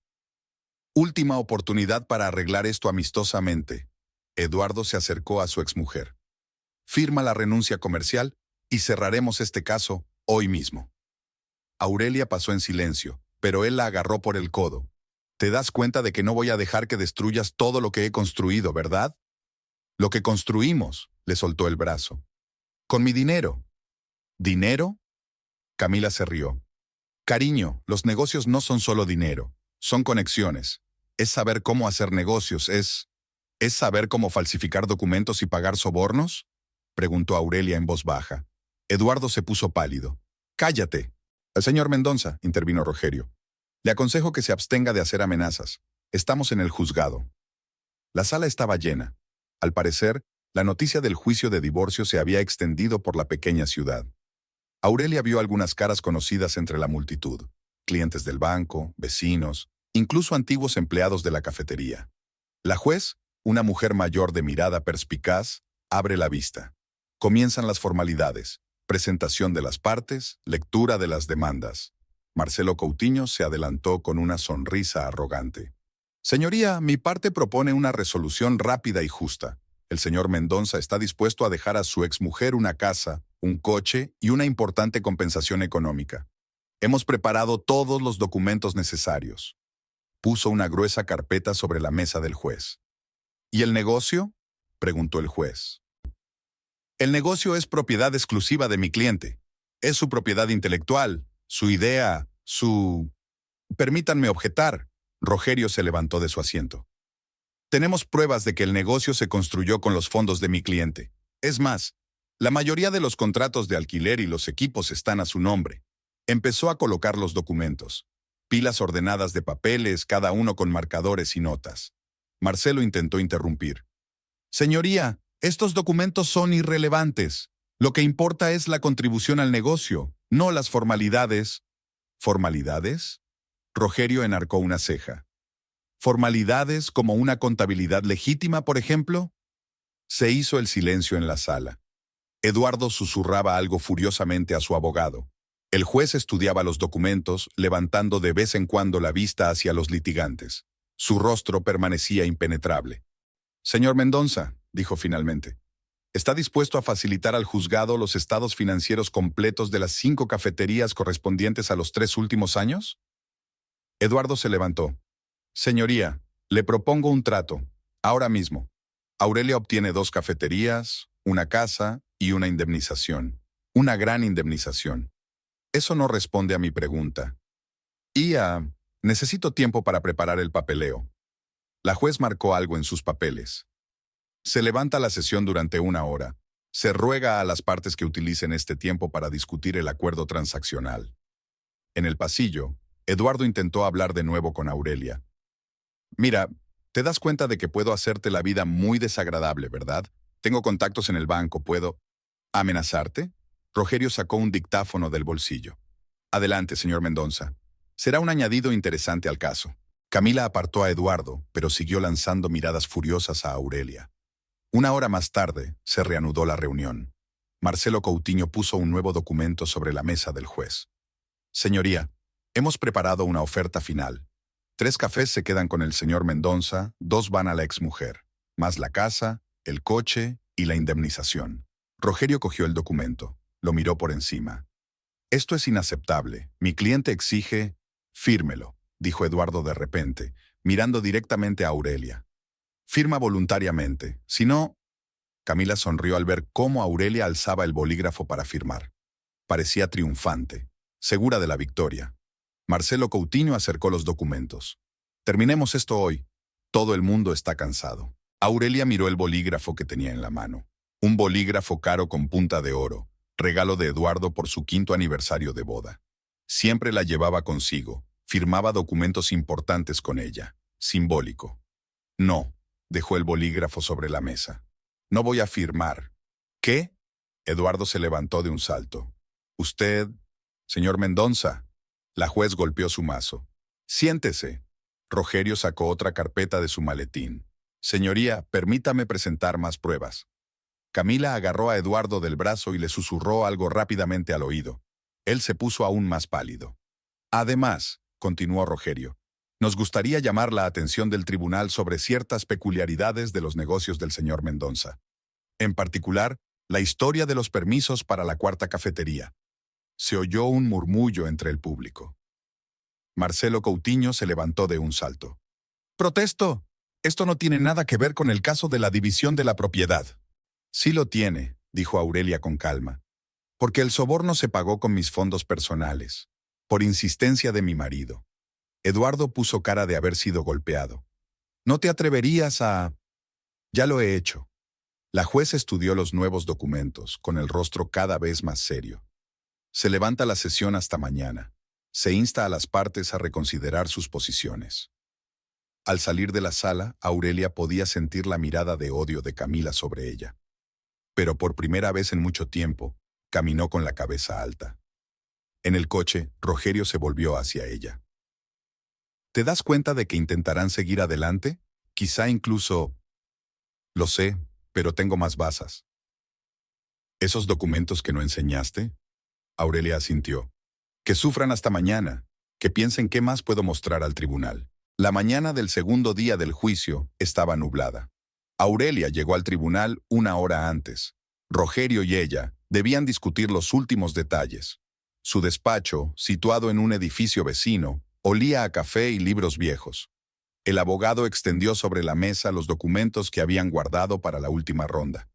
Última oportunidad para arreglar esto amistosamente. Eduardo se acercó a su exmujer. Firma la renuncia comercial y cerraremos este caso hoy mismo. Aurelia pasó en silencio, pero él la agarró por el codo. Te das cuenta de que no voy a dejar que destruyas todo lo que he construido, ¿verdad? Lo que construimos, le soltó el brazo. Con mi dinero. ¿Dinero? Camila se rió. Cariño, los negocios no son solo dinero, son conexiones. Es saber cómo hacer negocios, ¿Es saber cómo falsificar documentos y pagar sobornos? Preguntó Aurelia en voz baja. Eduardo se puso pálido. Cállate. El señor Mendoza, intervino Rogerio. Le aconsejo que se abstenga de hacer amenazas. Estamos en el juzgado. La sala estaba llena. Al parecer, La noticia del juicio de divorcio se había extendido por la pequeña ciudad. Aurelia vio algunas caras conocidas entre la multitud, clientes del banco, vecinos, incluso antiguos empleados de la cafetería. La juez, una mujer mayor de mirada perspicaz, abre la vista. Comienzan las formalidades, presentación de las partes, lectura de las demandas. Marcelo Coutinho se adelantó con una sonrisa arrogante. Señoría, mi parte propone una resolución rápida y justa. El señor Mendoza está dispuesto a dejar a su exmujer una casa, un coche y una importante compensación económica. Hemos preparado todos los documentos necesarios. Puso una gruesa carpeta sobre la mesa del juez. ¿Y el negocio?, preguntó el juez. El negocio es propiedad exclusiva de mi cliente. Es su propiedad intelectual, su idea, su... Permítanme objetar. Rogerio se levantó de su asiento. Tenemos pruebas de que el negocio se construyó con los fondos de mi cliente. Es más, la mayoría de los contratos de alquiler y los equipos están a su nombre. Empezó a colocar los documentos. Pilas ordenadas de papeles, cada uno con marcadores y notas. Marcelo intentó interrumpir. Señoría, estos documentos son irrelevantes. Lo que importa es la contribución al negocio, no las formalidades. ¿Formalidades? Rogerio enarcó una ceja. ¿Formalidades como una contabilidad legítima, por ejemplo? Se hizo el silencio en la sala. Eduardo susurraba algo furiosamente a su abogado. El juez estudiaba los documentos, levantando de vez en cuando la vista hacia los litigantes. Su rostro permanecía impenetrable. Señor Mendoza, dijo finalmente, ¿está dispuesto a facilitar al juzgado los estados financieros completos de las 5 cafeterías correspondientes a los 3 últimos años? Eduardo se levantó. Señoría, le propongo un trato, ahora mismo. Aurelia obtiene 2 cafeterías, una casa y una indemnización. Una gran indemnización. Eso no responde a mi pregunta. Necesito tiempo para preparar el papeleo. La juez marcó algo en sus papeles. Se levanta la sesión durante 1 hora. Se ruega a las partes que utilicen este tiempo para discutir el acuerdo transaccional. En el pasillo, Eduardo intentó hablar de nuevo con Aurelia. Mira, te das cuenta de que puedo hacerte la vida muy desagradable, ¿verdad? Tengo contactos en el banco, ¿puedo amenazarte? Rogerio sacó un dictáfono del bolsillo. Adelante, señor Mendoza. Será un añadido interesante al caso. Camila apartó a Eduardo, pero siguió lanzando miradas furiosas a Aurelia. 1 hora más tarde, se reanudó la reunión. Marcelo Coutinho puso un nuevo documento sobre la mesa del juez. Señoría, hemos preparado una oferta final. 3 cafés se quedan con el señor Mendoza, 2 van a la exmujer, más la casa, el coche y la indemnización. Rogerio cogió el documento, lo miró por encima. Esto es inaceptable. Mi cliente exige... Fírmelo, dijo Eduardo de repente, mirando directamente a Aurelia. Firma voluntariamente, si no... Camila sonrió al ver cómo Aurelia alzaba el bolígrafo para firmar. Parecía triunfante, segura de la victoria. Marcelo Coutinho acercó los documentos. Terminemos esto hoy. Todo el mundo está cansado. Aurelia miró el bolígrafo que tenía en la mano. Un bolígrafo caro con punta de oro, regalo de Eduardo por su 5º aniversario de boda. Siempre la llevaba consigo, firmaba documentos importantes con ella. Simbólico. No, dejó el bolígrafo sobre la mesa. No voy a firmar. ¿Qué? Eduardo se levantó de un salto. Usted, señor Mendoza. La juez golpeó su mazo. Siéntese. Rogerio sacó otra carpeta de su maletín. Señoría, permítame presentar más pruebas. Camila agarró a Eduardo del brazo y le susurró algo rápidamente al oído. Él se puso aún más pálido. Además, continuó Rogerio, nos gustaría llamar la atención del tribunal sobre ciertas peculiaridades de los negocios del señor Mendoza. En particular, la historia de los permisos para la 4ª cafetería. Se oyó un murmullo entre el público. Marcelo Coutinho se levantó de un salto. ¡Protesto! Esto no tiene nada que ver con el caso de la división de la propiedad. Sí lo tiene, dijo Aurelia con calma. Porque el soborno se pagó con mis fondos personales, por insistencia de mi marido. Eduardo puso cara de haber sido golpeado. ¿No te atreverías a...? Ya lo he hecho. La juez estudió los nuevos documentos, con el rostro cada vez más serio. Se levanta la sesión hasta mañana. Se insta a las partes a reconsiderar sus posiciones. Al salir de la sala, Aurelia podía sentir la mirada de odio de Camila sobre ella. pero por primera vez en mucho tiempo, caminó con la cabeza alta. En el coche, Rogerio se volvió hacia ella. ¿Te das cuenta de que intentarán seguir adelante? Quizá incluso... Lo sé, pero tengo más basas. ¿Esos documentos que no enseñaste? Aurelia asintió. Que sufran hasta mañana, que piensen qué más puedo mostrar al tribunal. La mañana del segundo día del juicio estaba nublada. Aurelia llegó al tribunal una hora antes. Rogerio y ella debían discutir los últimos detalles. Su despacho, situado en un edificio vecino, olía a café y libros viejos. El abogado extendió sobre la mesa los documentos que habían guardado para la última ronda.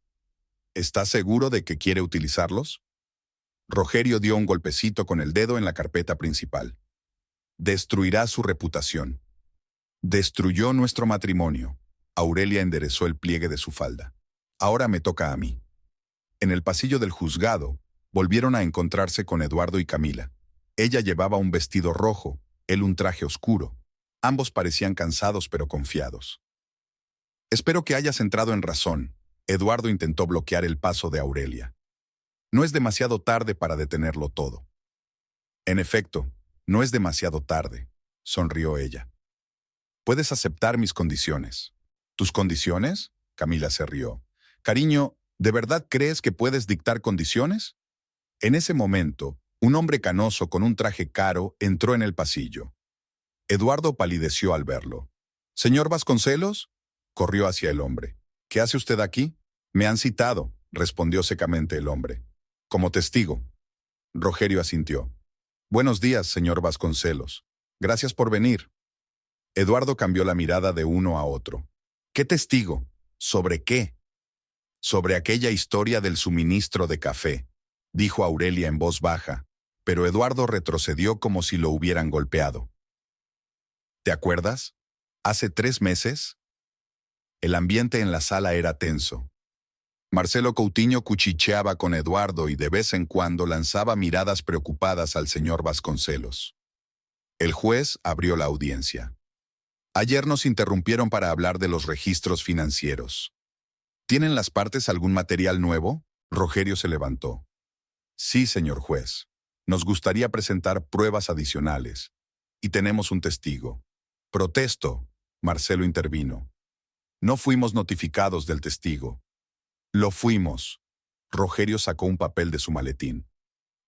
¿Estás seguro de que quiere utilizarlos? Rogerio dio un golpecito con el dedo en la carpeta principal. Destruirá su reputación. Destruyó nuestro matrimonio. Aurelia enderezó el pliegue de su falda. Ahora me toca a mí. En el pasillo del juzgado, volvieron a encontrarse con Eduardo y Camila. Ella llevaba un vestido rojo, él un traje oscuro. Ambos parecían cansados pero confiados. Espero que hayas entrado en razón. Eduardo intentó bloquear el paso de Aurelia. No es demasiado tarde para detenerlo todo. En efecto, no es demasiado tarde, sonrió ella. Puedes aceptar mis condiciones. ¿Tus condiciones? Camila se rió. Cariño, ¿de verdad crees que puedes dictar condiciones? En ese momento, un hombre canoso con un traje caro entró en el pasillo. Eduardo palideció al verlo. ¿Señor Vasconcelos? Corrió hacia el hombre. ¿Qué hace usted aquí? Me han citado, respondió secamente el hombre. Como testigo. Rogerio asintió. Buenos días, señor Vasconcelos. Gracias por venir. Eduardo cambió la mirada de uno a otro. ¿Qué testigo? ¿Sobre qué? Sobre aquella historia del suministro de café, dijo Aurelia en voz baja, pero Eduardo retrocedió como si lo hubieran golpeado. ¿Te acuerdas? ¿Hace 3 meses? El ambiente en la sala era tenso. Marcelo Coutinho cuchicheaba con Eduardo y de vez en cuando lanzaba miradas preocupadas al señor Vasconcelos. El juez abrió la audiencia. Ayer nos interrumpieron para hablar de los registros financieros. ¿Tienen las partes algún material nuevo? Rogerio se levantó. Sí, señor juez. Nos gustaría presentar pruebas adicionales. Y tenemos un testigo. Protesto, Marcelo intervino. No fuimos notificados del testigo. Lo fuimos. Rogerio sacó un papel de su maletín.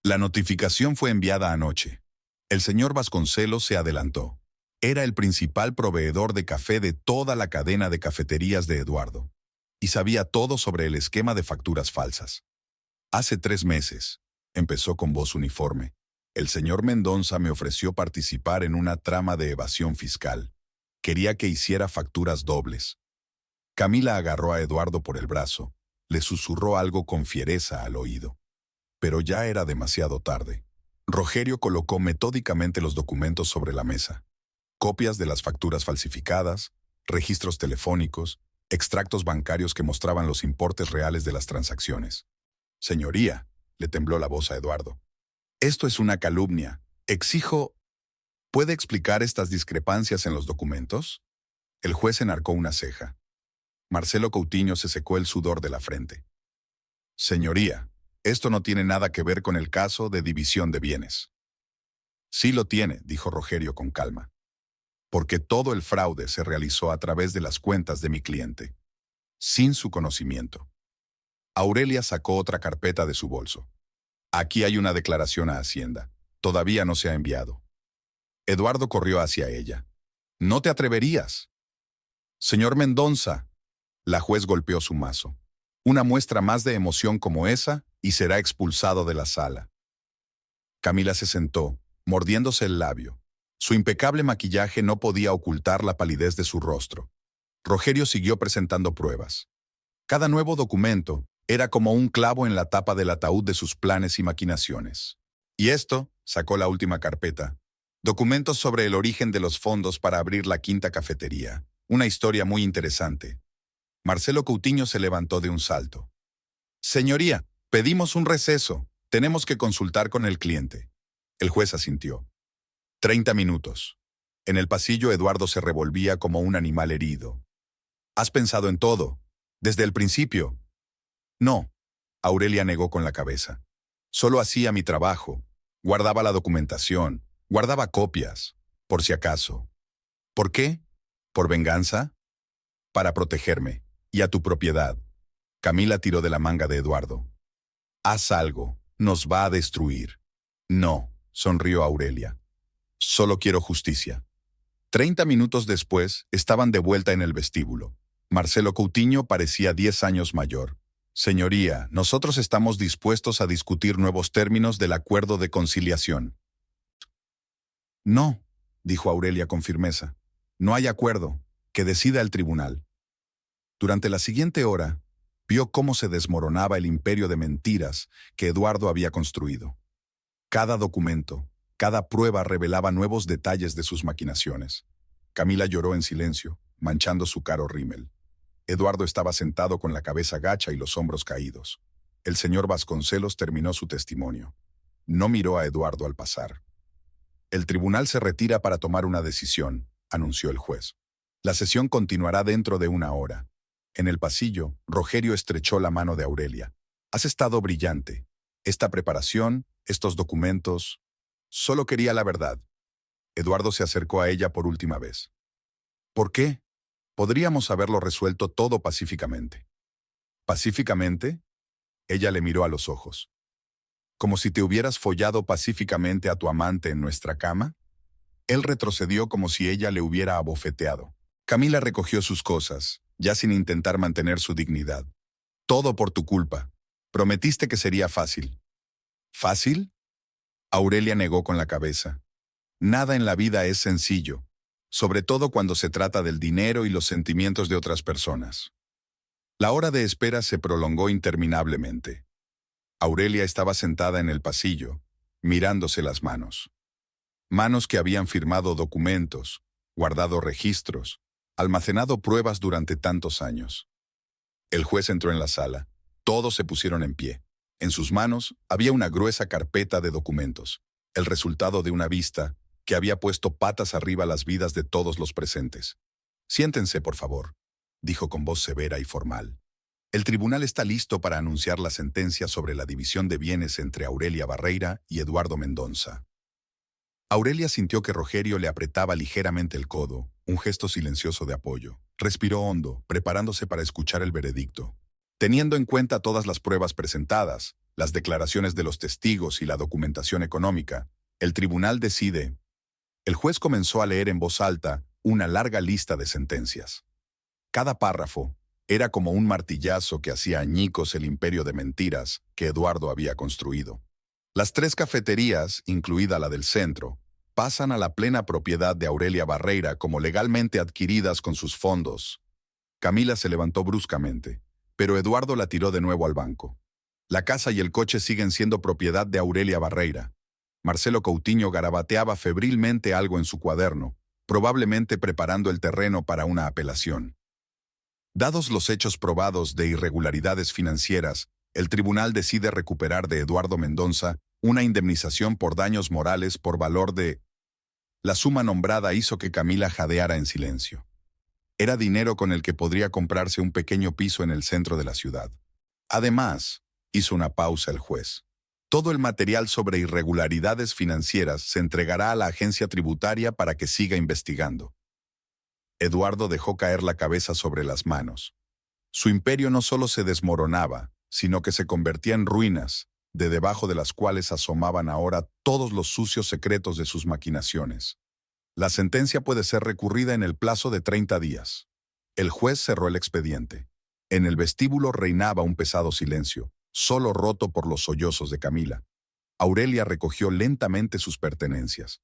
La notificación fue enviada anoche. El señor Vasconcelos se adelantó. Era el principal proveedor de café de toda la cadena de cafeterías de Eduardo. Y sabía todo sobre el esquema de facturas falsas. Hace 3 meses, empezó con voz uniforme, el señor Mendoza me ofreció participar en una trama de evasión fiscal. Quería que hiciera facturas dobles. Camila agarró a Eduardo por el brazo. Le susurró algo con fiereza al oído. Pero ya era demasiado tarde. Rogerio colocó metódicamente los documentos sobre la mesa. Copias de las facturas falsificadas, registros telefónicos, extractos bancarios que mostraban los importes reales de las transacciones. Señoría, le tembló la voz a Eduardo. Esto es una calumnia. Exijo... ¿Puede explicar estas discrepancias en los documentos? El juez enarcó una ceja. Marcelo Coutinho se secó el sudor de la frente. Señoría, esto no tiene nada que ver con el caso de división de bienes. Sí lo tiene, dijo Rogerio con calma. Porque todo el fraude se realizó a través de las cuentas de mi cliente, sin su conocimiento. Aurelia sacó otra carpeta de su bolso. Aquí hay una declaración a Hacienda. Todavía no se ha enviado. Eduardo corrió hacia ella. ¿No te atreverías? Señor Mendoza. La juez golpeó su mazo. Una muestra más de emoción como esa y será expulsado de la sala. Camila se sentó, mordiéndose el labio. Su impecable maquillaje no podía ocultar la palidez de su rostro. Rogerio siguió presentando pruebas. Cada nuevo documento era como un clavo en la tapa del ataúd de sus planes y maquinaciones. Y esto, sacó la última carpeta. Documentos sobre el origen de los fondos para abrir la quinta cafetería. Una historia muy interesante. Marcelo Coutinho se levantó de un salto. Señoría, pedimos un receso. Tenemos que consultar con el cliente. El juez asintió. 30 minutos. En el pasillo Eduardo se revolvía como un animal herido. ¿Has pensado en todo? ¿Desde el principio? No, Aurelia negó con la cabeza. Solo hacía mi trabajo. Guardaba la documentación. Guardaba copias. Por si acaso. ¿Por qué? ¿Por venganza? Para protegerme. Y a tu propiedad. Camila tiró de la manga de Eduardo. Haz algo. Nos va a destruir. No, sonrió Aurelia. Solo quiero justicia. 30 minutos después, estaban de vuelta en el vestíbulo. Marcelo Coutinho parecía 10 años mayor. Señoría, nosotros estamos dispuestos a discutir nuevos términos del acuerdo de conciliación. No, dijo Aurelia con firmeza. No hay acuerdo. Que decida el tribunal. Durante la siguiente hora, vio cómo se desmoronaba el imperio de mentiras que Eduardo había construido. Cada documento, cada prueba revelaba nuevos detalles de sus maquinaciones. Camila lloró en silencio, manchando su caro rímel. Eduardo estaba sentado con la cabeza gacha y los hombros caídos. El señor Vasconcelos terminó su testimonio. No miró a Eduardo al pasar. El tribunal se retira para tomar una decisión, anunció el juez. La sesión continuará dentro de 1 hora. En el pasillo, Rogerio estrechó la mano de Aurelia. Has estado brillante. Esta preparación, estos documentos... Solo quería la verdad. Eduardo se acercó a ella por última vez. ¿Por qué? Podríamos haberlo resuelto todo pacíficamente. ¿Pacíficamente? Ella le miró a los ojos. ¿Como si te hubieras follado pacíficamente a tu amante en nuestra cama? Él retrocedió como si ella le hubiera abofeteado. Camila recogió sus cosas, ya sin intentar mantener su dignidad. Todo por tu culpa. Prometiste que sería fácil. ¿Fácil? Aurelia negó con la cabeza. Nada en la vida es sencillo, sobre todo cuando se trata del dinero y los sentimientos de otras personas. La hora de espera se prolongó interminablemente. Aurelia estaba sentada en el pasillo, mirándose las manos. Manos que habían firmado documentos, guardado registros, almacenado pruebas durante tantos años. El juez entró en la sala. Todos se pusieron en pie. En sus manos había una gruesa carpeta de documentos, el resultado de una vista que había puesto patas arriba las vidas de todos los presentes. Siéntense, por favor, dijo con voz severa y formal. El tribunal está listo para anunciar la sentencia sobre la división de bienes entre Aurelia Barreira y Eduardo Mendonça. Aurelia sintió que Rogerio le apretaba ligeramente el codo, un gesto silencioso de apoyo. Respiró hondo, preparándose para escuchar el veredicto. Teniendo en cuenta todas las pruebas presentadas, las declaraciones de los testigos y la documentación económica, el tribunal decide. El juez comenzó a leer en voz alta una larga lista de sentencias. Cada párrafo era como un martillazo que hacía añicos el imperio de mentiras que Eduardo había construido. Las 3 cafeterías, incluida la del centro, pasan a la plena propiedad de Aurelia Barreira como legalmente adquiridas con sus fondos. Camila se levantó bruscamente, pero Eduardo la tiró de nuevo al banco. La casa y el coche siguen siendo propiedad de Aurelia Barreira. Marcelo Coutinho garabateaba febrilmente algo en su cuaderno, probablemente preparando el terreno para una apelación. Dados los hechos probados de irregularidades financieras, el tribunal decide recuperar de Eduardo Mendonça una indemnización por daños morales por valor de... La suma nombrada hizo que Camila jadeara en silencio. Era dinero con el que podría comprarse un pequeño piso en el centro de la ciudad. Además, hizo una pausa el juez. Todo el material sobre irregularidades financieras se entregará a la agencia tributaria para que siga investigando. Eduardo dejó caer la cabeza sobre las manos. Su imperio no solo se desmoronaba, sino que se convertía en ruinas, de debajo de las cuales asomaban ahora todos los sucios secretos de sus maquinaciones. La sentencia puede ser recurrida en el plazo de 30 días. El juez cerró el expediente. En el vestíbulo reinaba un pesado silencio, solo roto por los sollozos de Camila. Aurelia recogió lentamente sus pertenencias.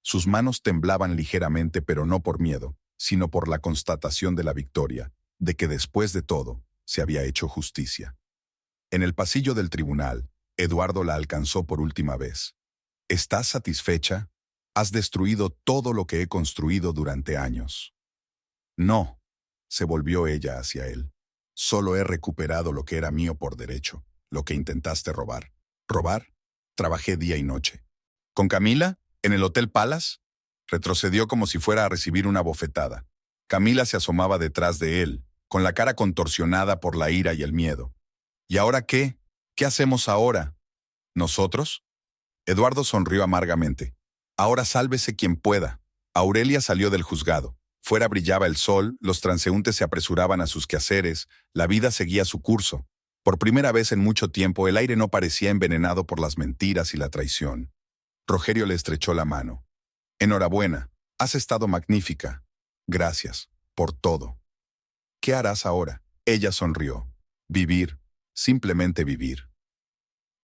Sus manos temblaban ligeramente, pero no por miedo, sino por la constatación de la victoria, de que después de todo, se había hecho justicia. En el pasillo del tribunal, Eduardo la alcanzó por última vez. ¿Estás satisfecha? Has destruido todo lo que he construido durante años. No, se volvió ella hacia él. Solo he recuperado lo que era mío por derecho, lo que intentaste robar. ¿Robar? Trabajé día y noche. ¿Con Camila? ¿En el Hotel Palace? Retrocedió como si fuera a recibir una bofetada. Camila se asomaba detrás de él, con la cara contorsionada por la ira y el miedo. ¿Y ahora qué? ¿Qué hacemos ahora? ¿Nosotros? Eduardo sonrió amargamente. Ahora sálvese quien pueda. Aurelia salió del juzgado. Fuera brillaba el sol, los transeúntes se apresuraban a sus quehaceres, la vida seguía su curso. Por primera vez en mucho tiempo el aire no parecía envenenado por las mentiras y la traición. Rogerio le estrechó la mano. Enhorabuena, has estado magnífica. Gracias, por todo. ¿Qué harás ahora? Ella sonrió. Vivir, simplemente vivir.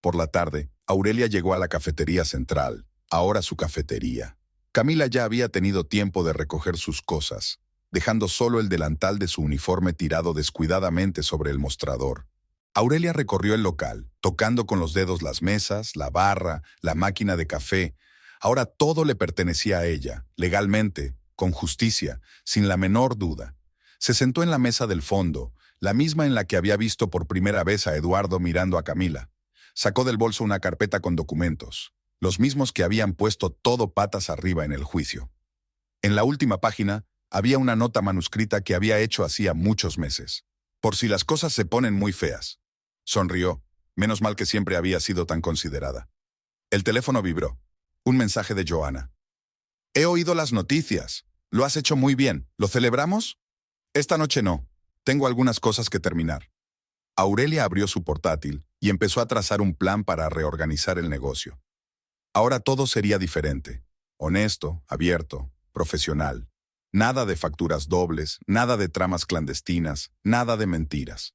Por la tarde, Aurelia llegó a la cafetería central, ahora su cafetería. Camila ya había tenido tiempo de recoger sus cosas, dejando solo el delantal de su uniforme tirado descuidadamente sobre el mostrador. Aurelia recorrió el local, tocando con los dedos las mesas, la barra, la máquina de café. Ahora todo le pertenecía a ella, legalmente, con justicia, sin la menor duda. Se sentó en la mesa del fondo, la misma en la que había visto por primera vez a Eduardo mirando a Camila. Sacó del bolso una carpeta con documentos, los mismos que habían puesto todo patas arriba en el juicio. En la última página había una nota manuscrita que había hecho hacía muchos meses. Por si las cosas se ponen muy feas. Sonrió. Menos mal que siempre había sido tan considerada. El teléfono vibró. Un mensaje de Joana. He oído las noticias. Lo has hecho muy bien. ¿Lo celebramos? Esta noche no. Tengo algunas cosas que terminar. Aurelia abrió su portátil y empezó a trazar un plan para reorganizar el negocio. Ahora todo sería diferente. Honesto, abierto, profesional. Nada de facturas dobles, nada de tramas clandestinas, nada de mentiras.